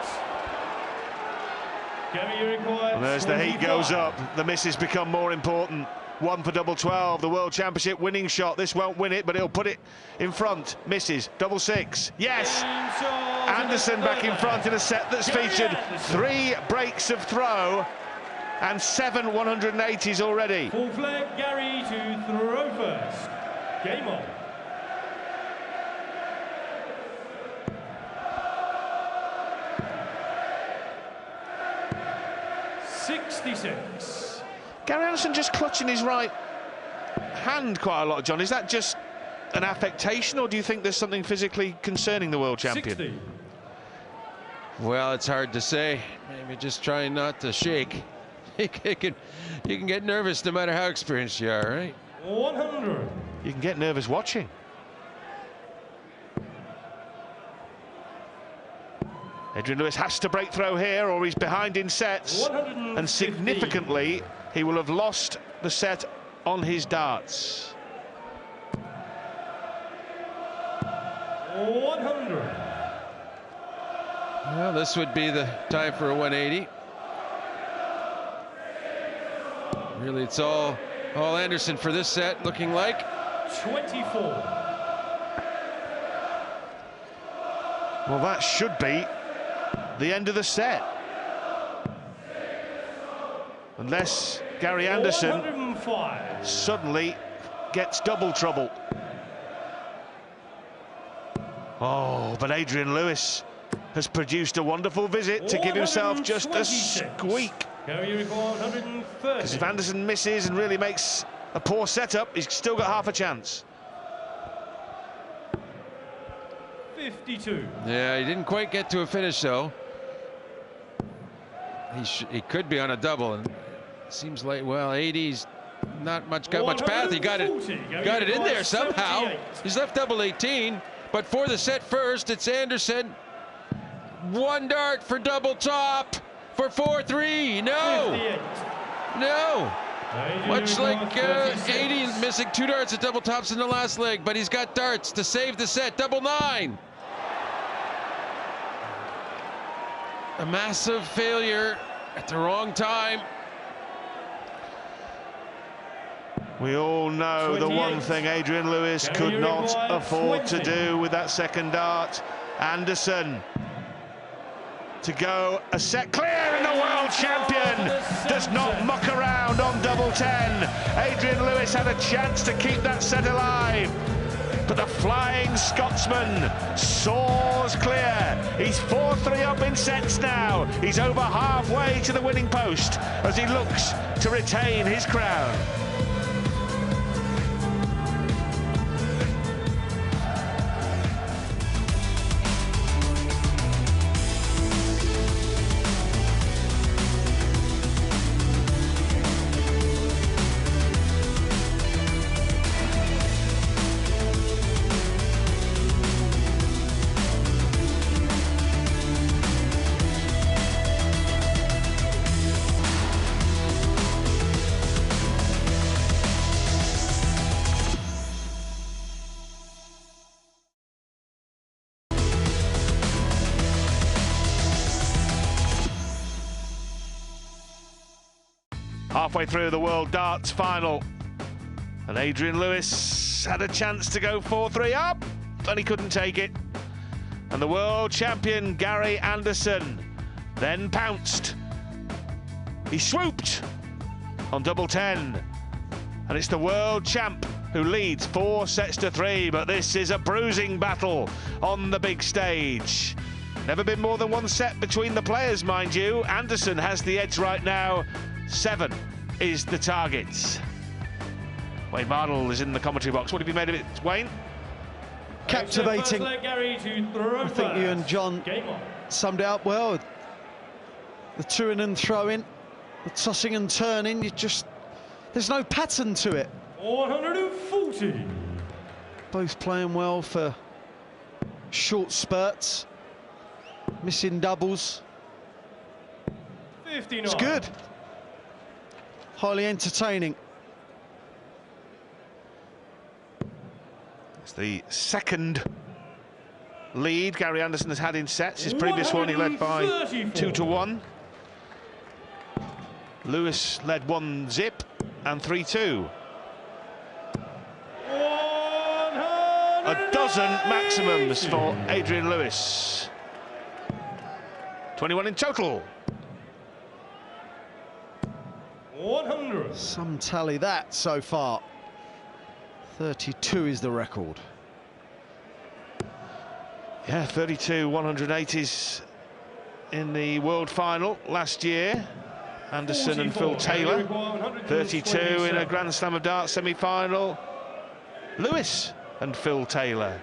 And as the heat goes up, the misses become more important. 1 for double 12, the World Championship winning shot. This won't win it, but he'll put it in front. Misses, double 6. Yes! Anderson back in front in a set that's featured 3 breaks of throw and 7 180s already. Full flag, Gary to throw first. Game on. $66. Gary Anderson just clutching his right hand quite a lot, John. Is that just an affectation, or do you think there's something physically concerning the world champion? 60. Well, it's hard to say. Maybe just trying not to shake. You can get nervous no matter how experienced you are, right? 100. You can get nervous watching. Adrian Lewis has to break throw here, or he's behind in sets. 115. And significantly, he will have lost the set on his darts. 100. Well, this would be the time for a 180. Really, it's all Anderson for this set, looking like. 24. Well, that should be the end of the set. Unless Gary Anderson 105. suddenly gets double trouble. Oh, but Adrian Lewis has produced a wonderful visit to give himself just a squeak. Because if Anderson misses and really makes a poor setup, he's still got half a chance. 52. Yeah, he didn't quite get to a finish, though. He could be on a double, and it seems like, well, 80's not got much path. He got it in there somehow. 78. He's left double 18, but for the set first, it's Anderson. 1 dart for double top for 4-3. No, 58. no. Much like 80 missing 2 darts at double tops in the last leg, but he's got darts to save the set. Double 9. A massive failure at the wrong time. We all know 28. the one thing Adrian Lewis could not afford to do with that second dart. Anderson to go a set clear, and the world champion does not muck around on double 10. Adrian Lewis had a chance to keep that set alive, but the Flying Scotsman soars clear. He's 4-3 up in sets now. He's over halfway to the winning post as he looks to retain his crown. Halfway through the World Darts Final, and Adrian Lewis had a chance to go 4-3 up, but he couldn't take it. And the world champion Gary Anderson then pounced. He swooped on double 10, and it's the world champ who leads 4-3, but this is a bruising battle on the big stage. Never been more than one set between the players, mind you. Anderson has the edge right now. 7 is the target. Wayne Barnell is in the commentary box. What have you made of it, Wayne? Captivating. I think you and John summed it up well. The to-in and throw-in, the tossing and turning, there's no pattern to it. 140. Both playing well for short spurts, missing doubles. 59. It's good. Highly entertaining. It's the second lead Gary Anderson has had in sets. His previous one he led by 2-1. Lewis led 1-0 and 3-2. 12 maximums for Adrian Lewis. 21 in total. 100. Some tally that so far. 32 is the record. Yeah, 32 180s in the world final last year. Anderson and Phil Taylor. 32 in a Grand Slam of Darts semi-final. Lewis and Phil Taylor.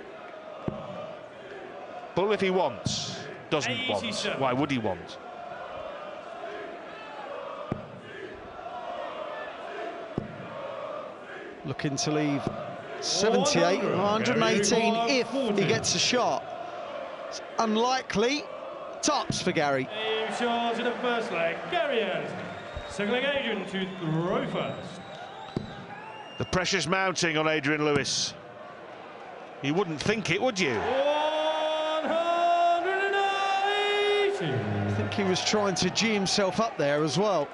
Bull if he wants, doesn't want. Why would he want? Looking to leave 78, 118 if he gets a shot. It's unlikely. Tops for Gary. Dave Shaw's in the first leg. Gary Anderson. Second leg, Adrian to throw first. The pressure's mounting on Adrian Lewis. You wouldn't think it, would you? 180. I think he was trying to G himself up there as well.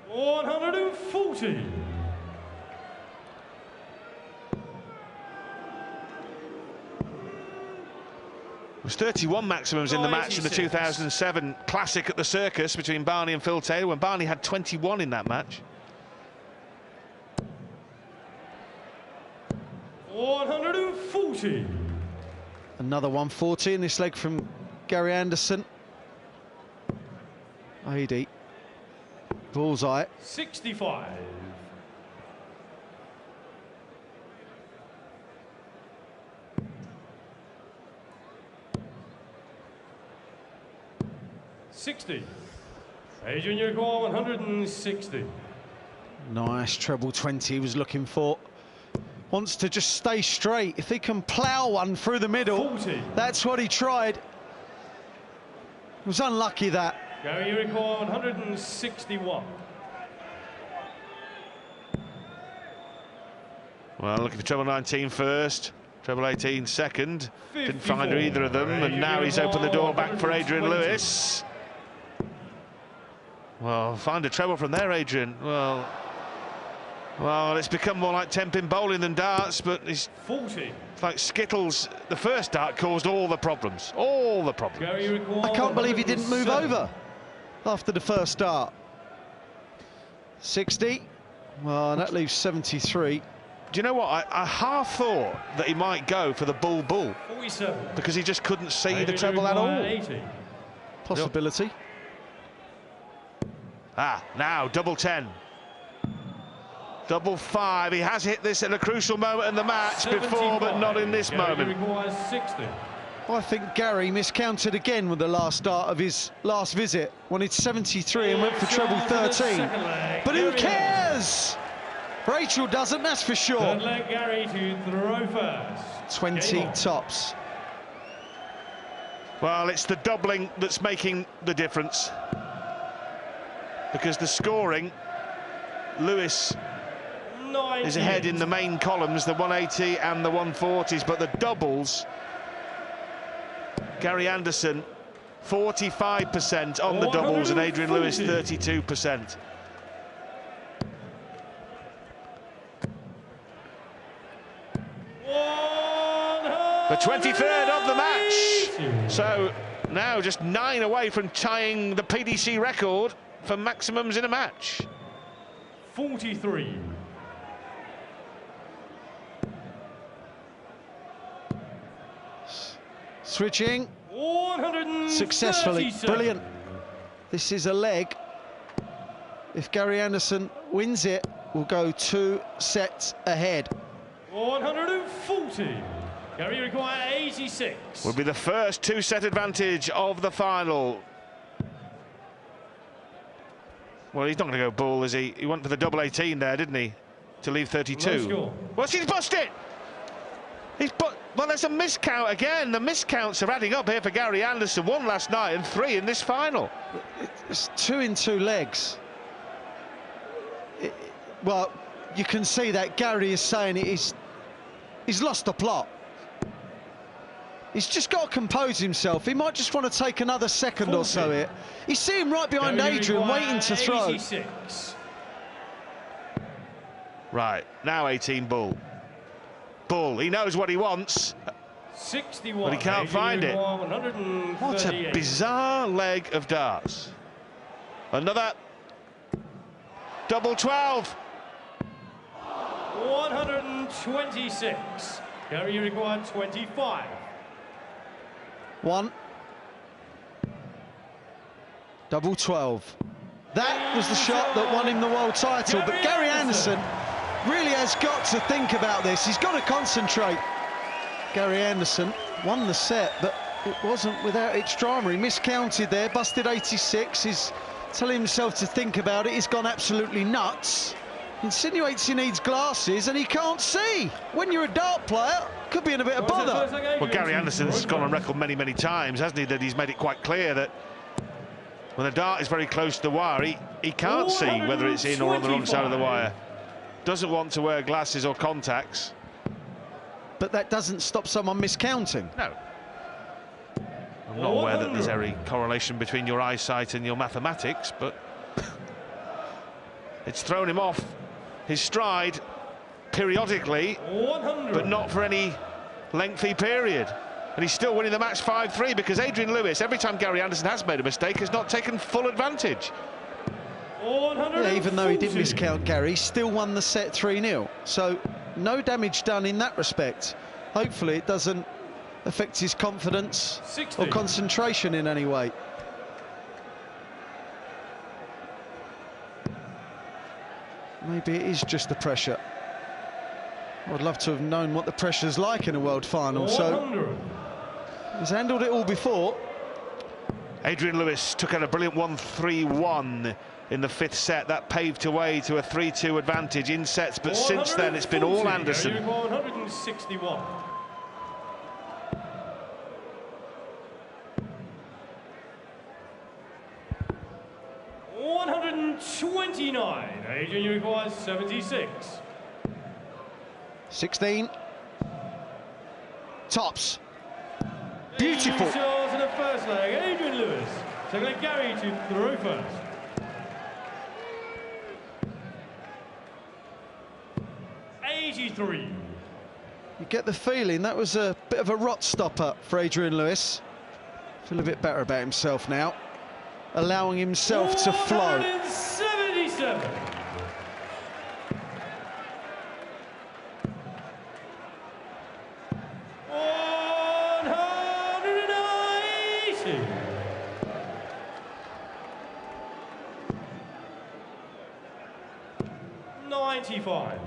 140. It was 31 maximums in the match in the 2007 Classic at the Circus between Barney and Phil Taylor, when Barney had 21 in that match. 140. Another 140 in this leg from Gary Anderson. 80. Bullseye. 65. Adrian, your call, 160. Nice treble 20 he was looking for. Wants to just stay straight. If he can plough one through the middle, 40. That's what he tried. It was unlucky that. Gary, your call, 161. Well, looking for treble 19 first, treble 18 second. 54. Didn't find either of them, and now he's opened the door back for Adrian Lewis. Well, find a treble from there, Adrian. Well, it's become more like 10-pin bowling than darts, but it's 40. like Skittles. The first dart caused all the problems. All the problems. Gary, I can't believe he didn't move over after the first start. 60. Well, that leaves 73. Do you know what? I half thought that he might go for the bull, 47. because he just couldn't see the treble at all. 80. Possibility. Now double 10. Double 5. He has hit this at a crucial moment in the match 75. before, but not in this moment. Requires 60. I think Gary miscounted again with the last start of his last visit. Wanted 73 and went for treble 13. But who cares? Rachel doesn't, that's for sure. Third leg, Gary to throw first. 20 tops. Well, it's the doubling that's making the difference, because the scoring, Lewis 90. is ahead in the main columns, the 180 and the 140s, but the doubles, Gary Anderson 45% on the doubles, and Adrian Lewis 32%. The 23rd of the match. So now just 9 away from tying the PDC record for maximums in a match. 43. Switching successfully, brilliant. This is a leg. If Gary Anderson wins it, we'll go 2 sets ahead. 140. Gary require 86. Will be the first 2-set advantage of the final. Well, he's not going to go bull, is he? He went for the double 18 there, didn't he? To leave 32. Well, he's bust it! Well, there's a miscount again. The miscounts are adding up here for Gary Anderson. 1 last night and 3 in this final. It's 2 in 2 legs. Well, you can see that Gary is saying he's lost the plot. He's just got to compose himself. He might just want to take another second 40. Or so here. You see him right behind Adrian, waiting to throw. 86. Right, now 18 bull. Bull, he knows what he wants. 61. But he can't find it. What a bizarre leg of darts. Another double 12. 126. Gary, you require 25. 1. Double 12. That was the shot that won him the world title. But Gary Anderson really has got to think about this. He's got to concentrate. Gary Anderson won the set, but it wasn't without its drama. He miscounted there, busted 86. He's telling himself to think about it. He's gone absolutely nuts. Insinuates he needs glasses and he can't see. When you're a dart player, could be in a bit of bother. Well, Gary Anderson's gone on record many, many times, hasn't he, that he's made it quite clear that when the dart is very close to the wire, he can't see whether it's in or on the wrong side of the wire. Doesn't want to wear glasses or contacts. But that doesn't stop someone miscounting. No. I'm not aware that there's any correlation between your eyesight and your mathematics, but it's thrown him off his stride periodically, 100. but not for any lengthy period. And he's still winning the match 5-3 because Adrian Lewis, every time Gary Anderson has made a mistake, has not taken full advantage. Yeah, even though he did miscount Gary, he still won the set 3-0. So no damage done in that respect. Hopefully it doesn't affect his confidence 60. Or concentration in any way. Maybe it is just the pressure. I'd love to have known what the pressure's like in a world final. 100. So he's handled it all before. Adrian Lewis took out a brilliant 1-3-1 in the 5th set. That paved the way to a 3-2 advantage in sets, but since then it's been all Anderson. 161. $129. Adrian, you require 76. 16. Tops. Beautiful. Shots in the first leg. Adrian Lewis. Second leg, Gary to throw first. 83. You get the feeling that was a bit of a rot stopper for Adrian Lewis. Feel a bit better about himself now. Allowing himself to flow. 177. $95.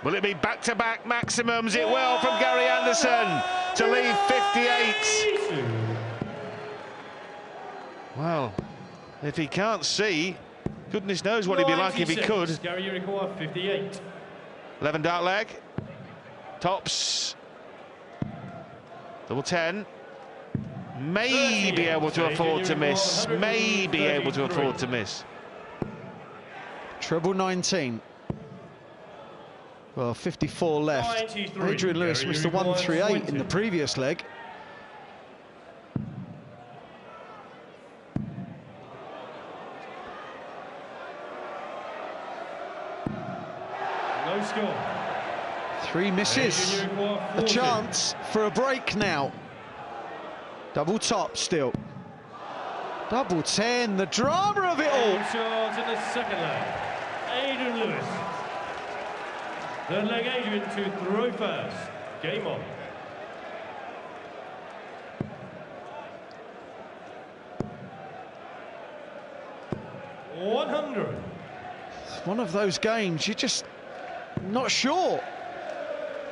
Will it be back-to-back maximums? It will from Gary Anderson to leave 58. Well, if he can't see, goodness knows what he'd be like if he could. Gary, you require 58. 11 dart leg. Tops. Double 10. May be able to afford to miss. May be able to afford to miss. Treble 19. Well, 54 left. 93. Adrian Lewis was the 138 in the previous leg. No score. 3 misses. A chance for a break now. Double top still. Double 10, the drama of it all. Shot in the second leg. Adrian Lewis. Third leg, Adrian to throw first. Game on. $100. It's one of those games you're just not sure.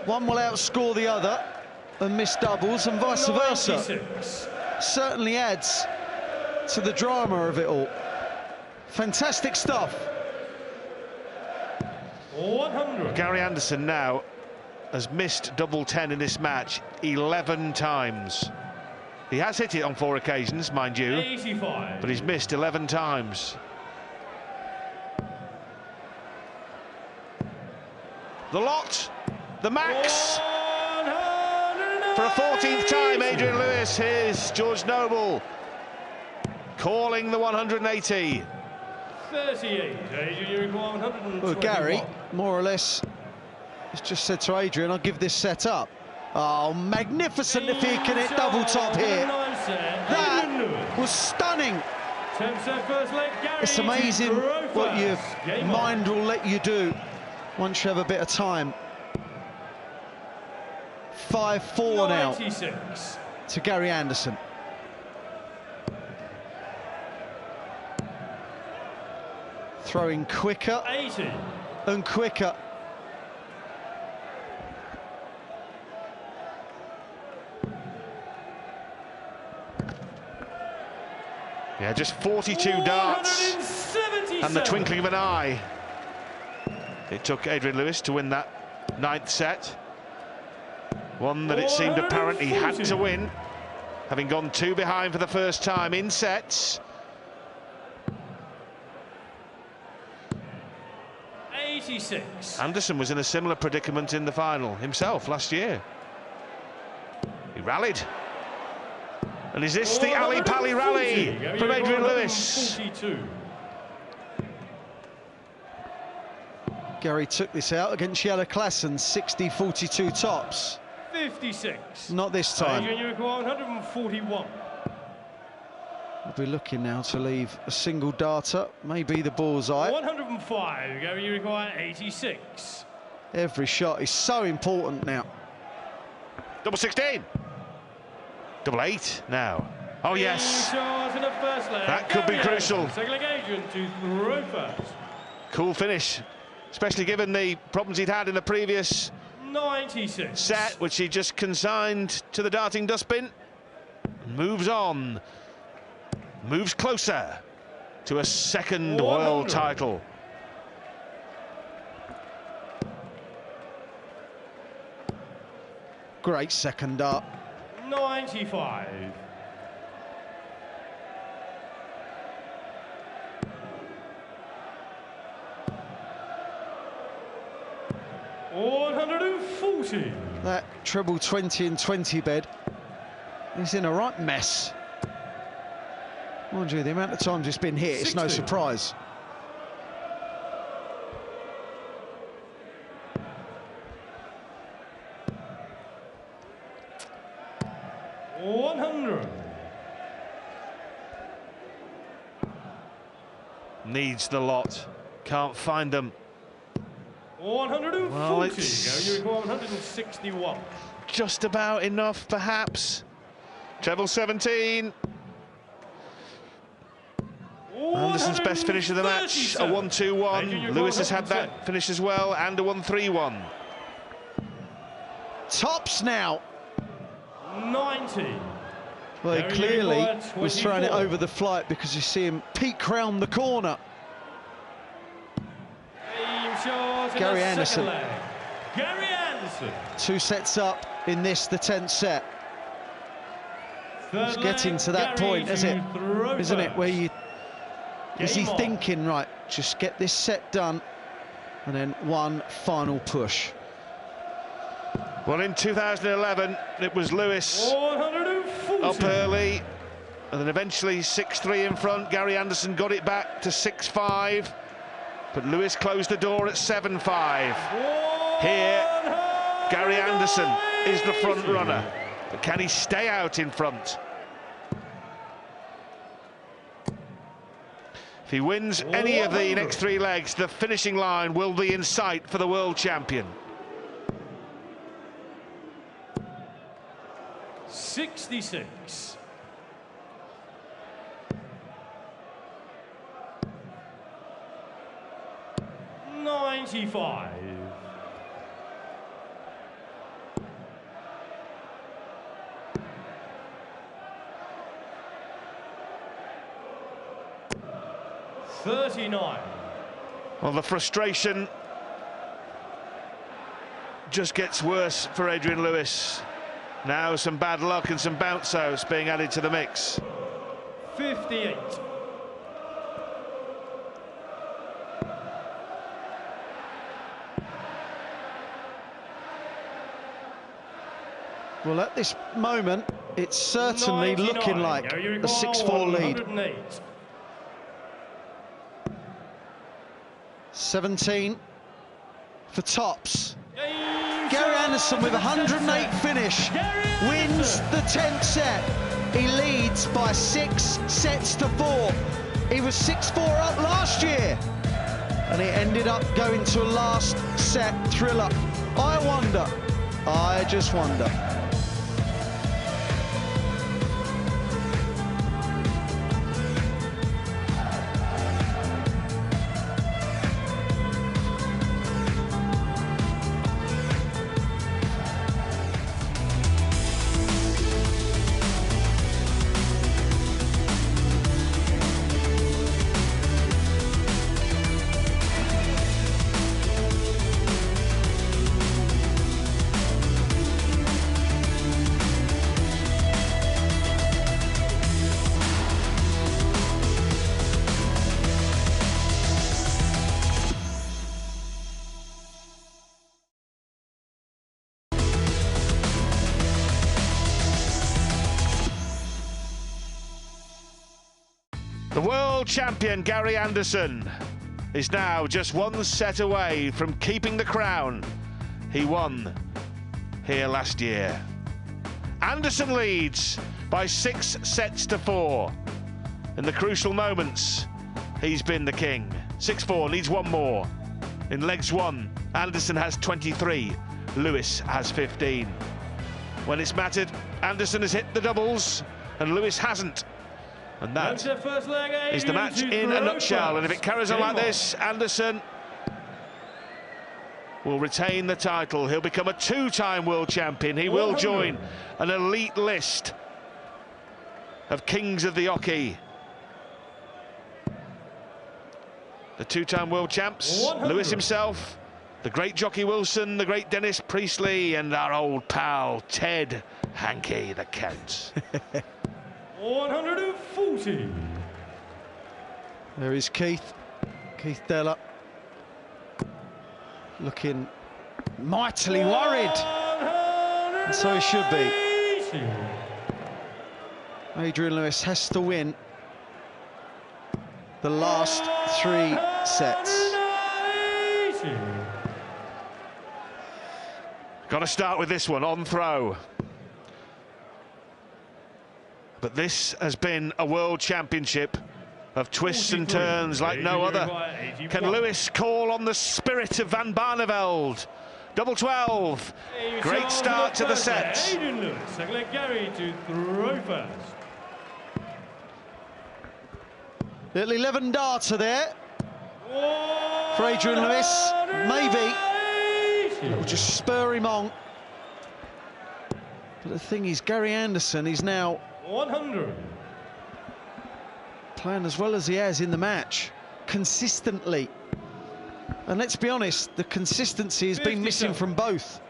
One will outscore the other and miss doubles and vice versa. 96. Certainly adds to the drama of it all. Fantastic stuff. 100. Gary Anderson now has missed double 10 in this match 11 times. He has hit it on 4 occasions, mind you, 85. but he's missed 11 times. The lot, the max. For a 14th time, Adrian Lewis. Here's George Noble calling the 180. 38. Adrian, 121. Well, Gary, more or less, has just said to Adrian, I'll give this set up. Oh, magnificent if he can hit double top here. That was stunning. It's amazing what your mind will let you do once you have a bit of time. 5-4 now to Gary Anderson. Throwing quicker 80. and quicker. Yeah, just 42 darts and the twinkling of an eye. It took Adrian Lewis to win that 9th set. One that it seemed apparent he had to win, having gone 2 behind for the first time in sets. 86. Anderson was in a similar predicament in the final himself last year. He rallied. And is this the Ali Pali rally from Adrian Lewis? 42. Gary took this out against Jelle Klassen, 60-42 tops. 56. Not this time. Adrian, 141. We'll be looking now to leave a single darter, maybe the bullseye. 105. Gary, you require 86. Every shot is so important now. Double 16. Double 8 now. Oh yes. That could be crucial. Second leg, Adrian to throw first. Cool finish, especially given the problems he'd had in the previous 96. set, which he just consigned to the darting dustbin. Moves on. Moves closer to a second world title. Great second dart. 95. $140. That treble 20 and 20 bed is in a right mess. Mind you, the amount of times it's been hit, it's no surprise. $100. Needs the lot. Can't find them. 140. Well, it's You require 161. just about enough, perhaps. Treble 17. Anderson's best finish of the match, a 1-2-1. Lewis has had that finish as well, and a 1-3-1. Tops now. 90. Well, he clearly was throwing it over the flight because you see him peek round the corner. Gary Anderson. Gary Anderson. 2 sets up in this, the 10th set. It's getting to that point, isn't it, where you... Is he thinking, right, just get this set done, and then one final push? Well, in 2011, it was Lewis 140. up early, and then eventually 6-3 in front. Gary Anderson got it back to 6-5, but Lewis closed the door at 7-5. Here, Gary Anderson is the front runner, but can he stay out in front? If he wins any of the next 3 legs, the finishing line will be in sight for the world champion. 66. $95. $39. Well, the frustration just gets worse for Adrian Lewis. Now some bad luck and some bounce outs being added to the mix. 58. Well, at this moment, it's certainly 99. looking like a 6-4 lead. 108. 17 for tops. Gary Anderson with a 108 finish wins the 10th set. He leads by 6-4. He was 6-4 up last year, and he ended up going to a last set thriller. I just wonder. The world champion Gary Anderson is now just 1 set away from keeping the crown he won here last year. Anderson leads by 6-4. In the crucial moments, he's been the king. 6-4, needs 1 more. In legs 1, Anderson has 23, Lewis has 15. When it's mattered, Anderson has hit the doubles and Lewis hasn't. And that is the match in a nutshell. And if it carries on like this, Anderson will retain the title. He'll become a 2-time world champion. He will join an elite list of kings of the hockey. The 2-time world champs, 100. Lewis himself, the great Jockey Wilson, the great Dennis Priestley, and our old pal Ted Hankey, the Count. 140. There is Keith Della, looking mightily worried, and so he should be. Adrian Lewis has to win the last 3 sets. Got to start with this one, on throw. But this has been a world championship of twists and turns like no other. Can Lewis call on the spirit of Van Barneveld? Double 12. Great start to the sets. Adrian Lewis, I'm going to Gary to throw first. Little 11 darter there for Adrian Lewis. Maybe it'll just spur him on. But the thing is, Gary Anderson is now 100. Playing as well as he has in the match, consistently. And let's be honest, the consistency has been missing from both.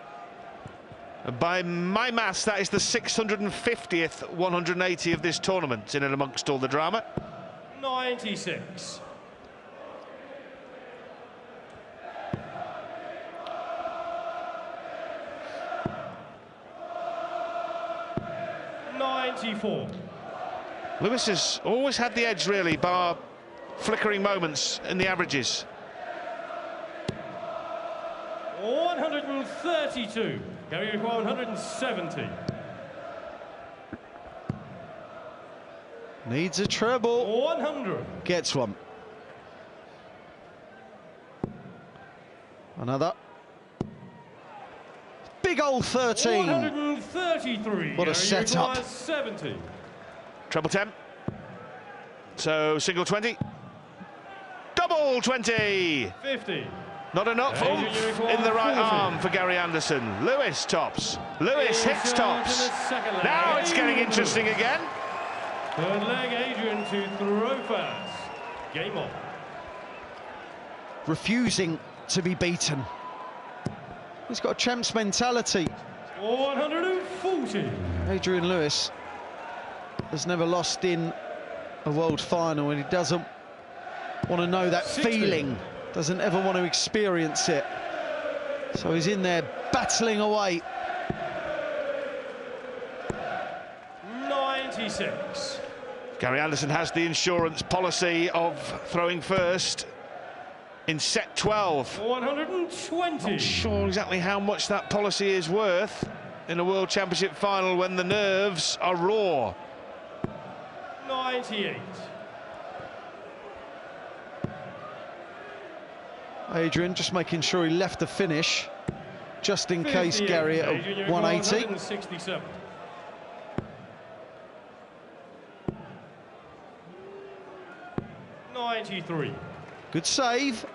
By my maths, that is the 650th 180 of this tournament, in and amongst all the drama. 96. 94. Lewis has always had the edge, really, bar flickering moments in the averages. 132. Gary requires 170. Needs a treble. 100. Gets one. Another. Big old 13. 133. What a Gary setup. requires 70. Treble 10. So single 20. Double 20. 50. Not enough oomph in the right arm for Gary Anderson. Lewis tops. Lewis hits tops. Now it's getting interesting again. Third leg, Adrian to throw first. Game on. Refusing to be beaten. He's got a champ's mentality. 140. Adrian Lewis has never lost in a world final, and he doesn't want to know that 60. feeling, doesn't ever want to experience it. So he's in there battling away. 96. Gary Anderson has the insurance policy of throwing first in set 12. 120. Not sure exactly how much that policy is worth in a World Championship final when the nerves are raw. 98. Adrian just making sure he left the finish, just in case 58. Gary at Adrian, 180. 167. '93. Good save.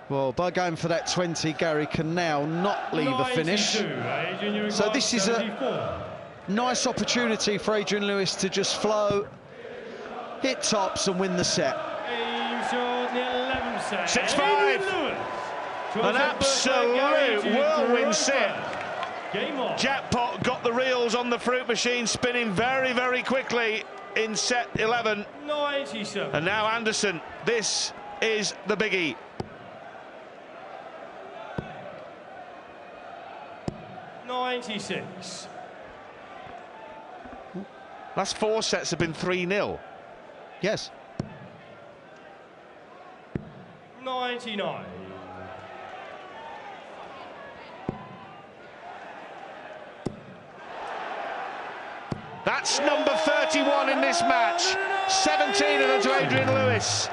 Well, by going for that 20, Gary can now not leave a finish. Adrian, So this is 74. a nice opportunity for Adrian Lewis to just flow, hit tops and win the set. Aim shot, the 11th set. 6-5. An absolute whirlwind set. Game on. Jackpot got the reels on the fruit machine, spinning very, very quickly in set 11. 97. And now Anderson, this is the biggie. '96. Last 4 sets have been 3-0. Yes. 99. That's number 31 in this match. 17 of them to Adrian Lewis.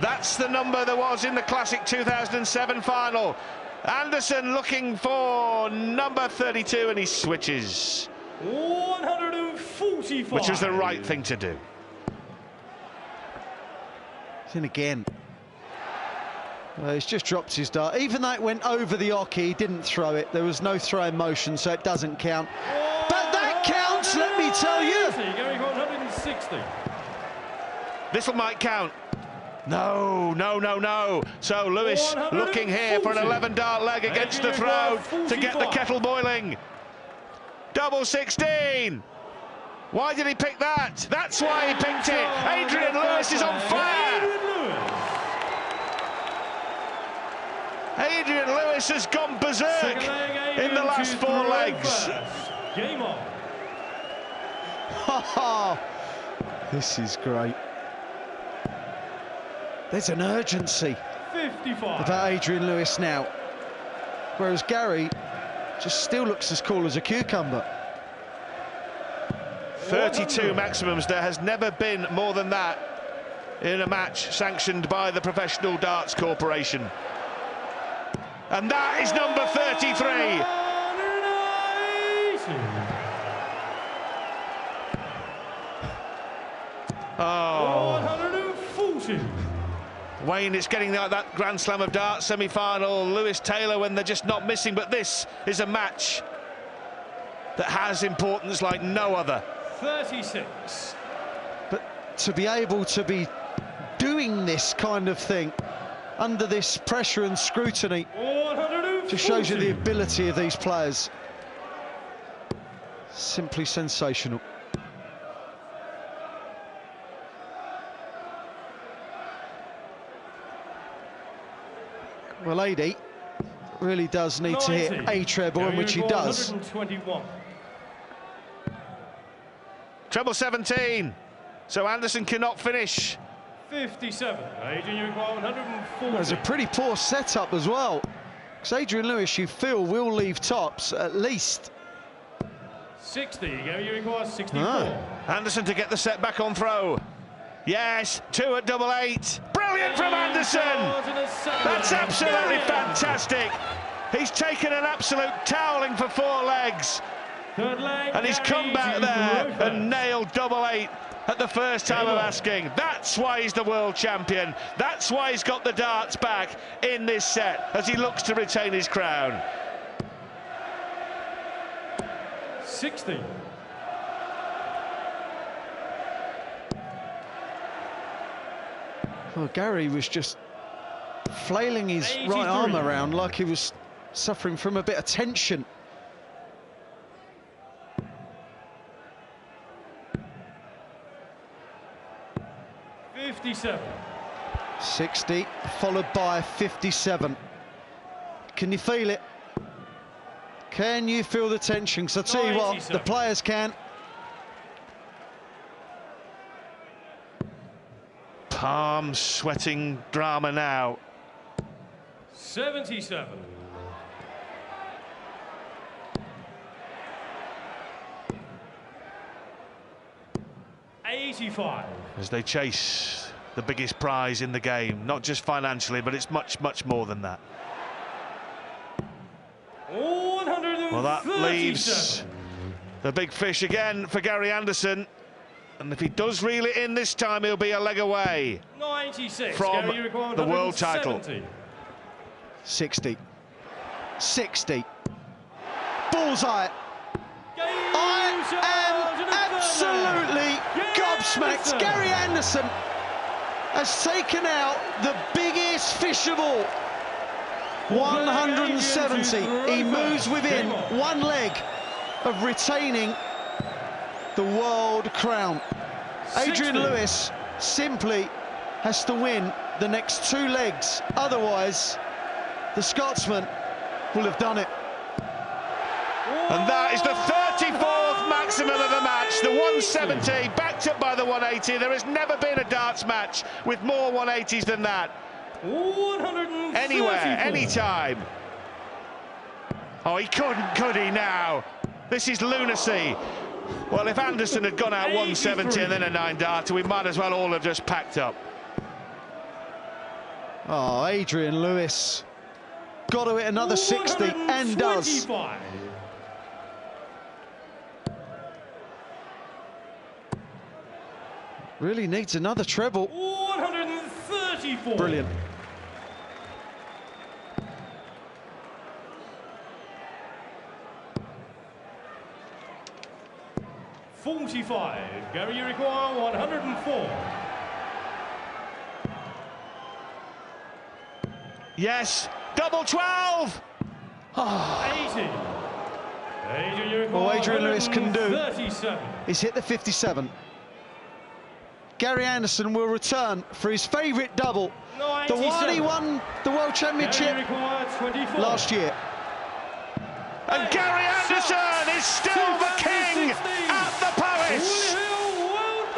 That's the number there was in the Classic 2007 final. Anderson looking for number 32, and he switches. 145. Which was the right thing to do. It's in again. He's just dropped his dart. Even though it went over the oche, he didn't throw it. There was no throw in motion, so it doesn't count. But that counts, let me tell you. Going 160. This one might count. No, no, no, no. So Lewis looking here for an 11-dart leg against the throw to get the kettle boiling. Double 16. Why did he pick that? That's why he picked it. Adrian Lewis is on fire. Adrian Lewis has gone berserk in the last 4 legs. Game on. This is great. There's an urgency 55. about Adrian Lewis now, whereas Gary just still looks as cool as a cucumber. 32 maximums. There has never been more than that in a match sanctioned by the Professional Darts Corporation. And that is number 33. Oh. 140. Wayne, it's getting like that Grand Slam of Darts semi-final. Lewis Taylor when they're just not missing, but this is a match that has importance like no other. 36. But to be able to be doing this kind of thing under this pressure and scrutiny 140. just shows you the ability of these players. Simply sensational. Well, AD, really does need to hit a treble, in which he does. 121. Treble 17. So Anderson cannot finish. 57. Adrian, you require 140. There's a pretty poor setup as well. Because Adrian Lewis, you feel, will leave tops at least. 60. You require 64. Anderson to get the set back on throw. Yes, 2 at double 8. Brilliant from Anderson. That's absolutely fantastic. He's taken an absolute toweling for 4 legs. And he's come back there and nailed double 8 at the first time of asking. That's why he's the world champion. That's why he's got the darts back in this set as he looks to retain his crown. 60. Well, Gary was just flailing his 83. right arm around like he was suffering from a bit of tension. 57. 60, followed by 57. Can you feel it? Can you feel the tension? Because I'll tell you what, the players can. Palms sweating drama now. 77. 85. As they chase the biggest prize in the game, not just financially, but it's much, much more than that. 137. Well, that leaves the big fish again for Gary Anderson. And if he does reel it in this time, he'll be a leg away 96. from the world title. 60. 60. Bullseye. I am absolutely gobsmacked. Gary Anderson has taken out the biggest fish of all. 170. He moves within 1 leg of retaining the world crown. Adrian Lewis simply has to win the next 2 legs. Otherwise, the Scotsman will have done it. And that is the 34th maximum of the match. The 170 backed up by the 180. There has never been a darts match with more 180s than that. Anywhere, anytime. Oh, he couldn't, could he now? This is lunacy. Well, if Anderson had gone out 170 and then a 9-darter, we might as well all have just packed up. Oh, Adrian Lewis got to hit another 60 and does. Really needs another treble. 134. Brilliant. Gary, you require 104. Yes, double 12. Oh. 80. Adrian, you require All Adrian Lewis can do 37. is hit the 57. Gary Anderson will return for his favourite double. The one he won the World Championship last year. And Gary Anderson is still the king at the Palace.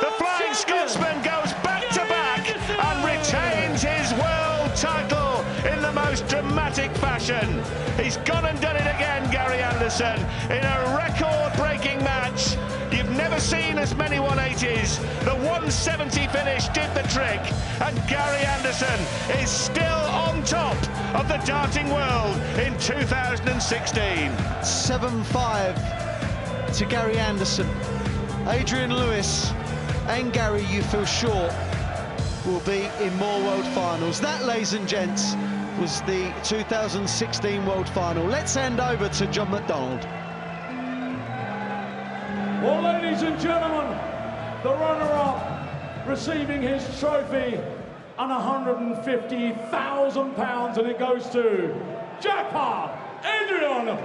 The Flying Scotsman goes back-to-back and retains his world title in the most dramatic fashion. He's gone and done it again, Gary Anderson, in a record-breaking match. You've never seen as many 180s. The 170 finish did the trick, and Gary Anderson is still on top of the darting world in 2016. 7-5 to Gary Anderson. Adrian Lewis and Gary, you feel sure, will be in more world finals. That, ladies and gents, was the 2016 world final. Let's hand over to John McDonald. Well, ladies and gentlemen, the runner-up receiving his trophy and £150,000, and it goes to Jackpot Adrian Lewis.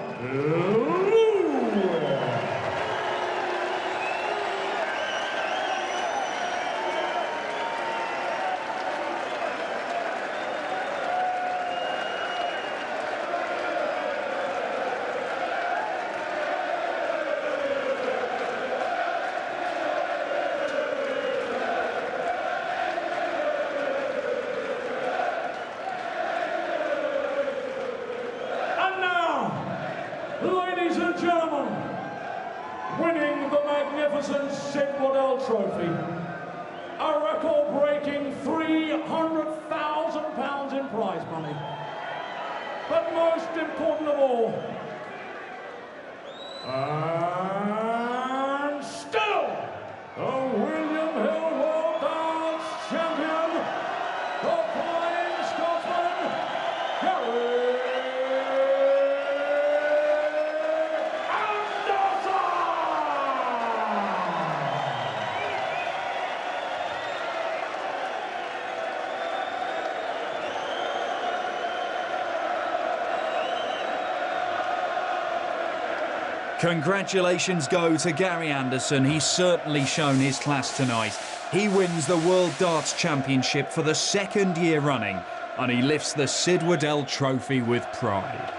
magnificent Sid Waddell Trophy. A record-breaking £300,000 in prize money. But most important of all, and still, the William Hill World Darts Champion, the Flying Scotsman, Gary Anderson! Congratulations go to Gary Anderson. He's certainly shown his class tonight. He wins the World Darts Championship for the second year running, and he lifts the Sid Waddell Trophy with pride.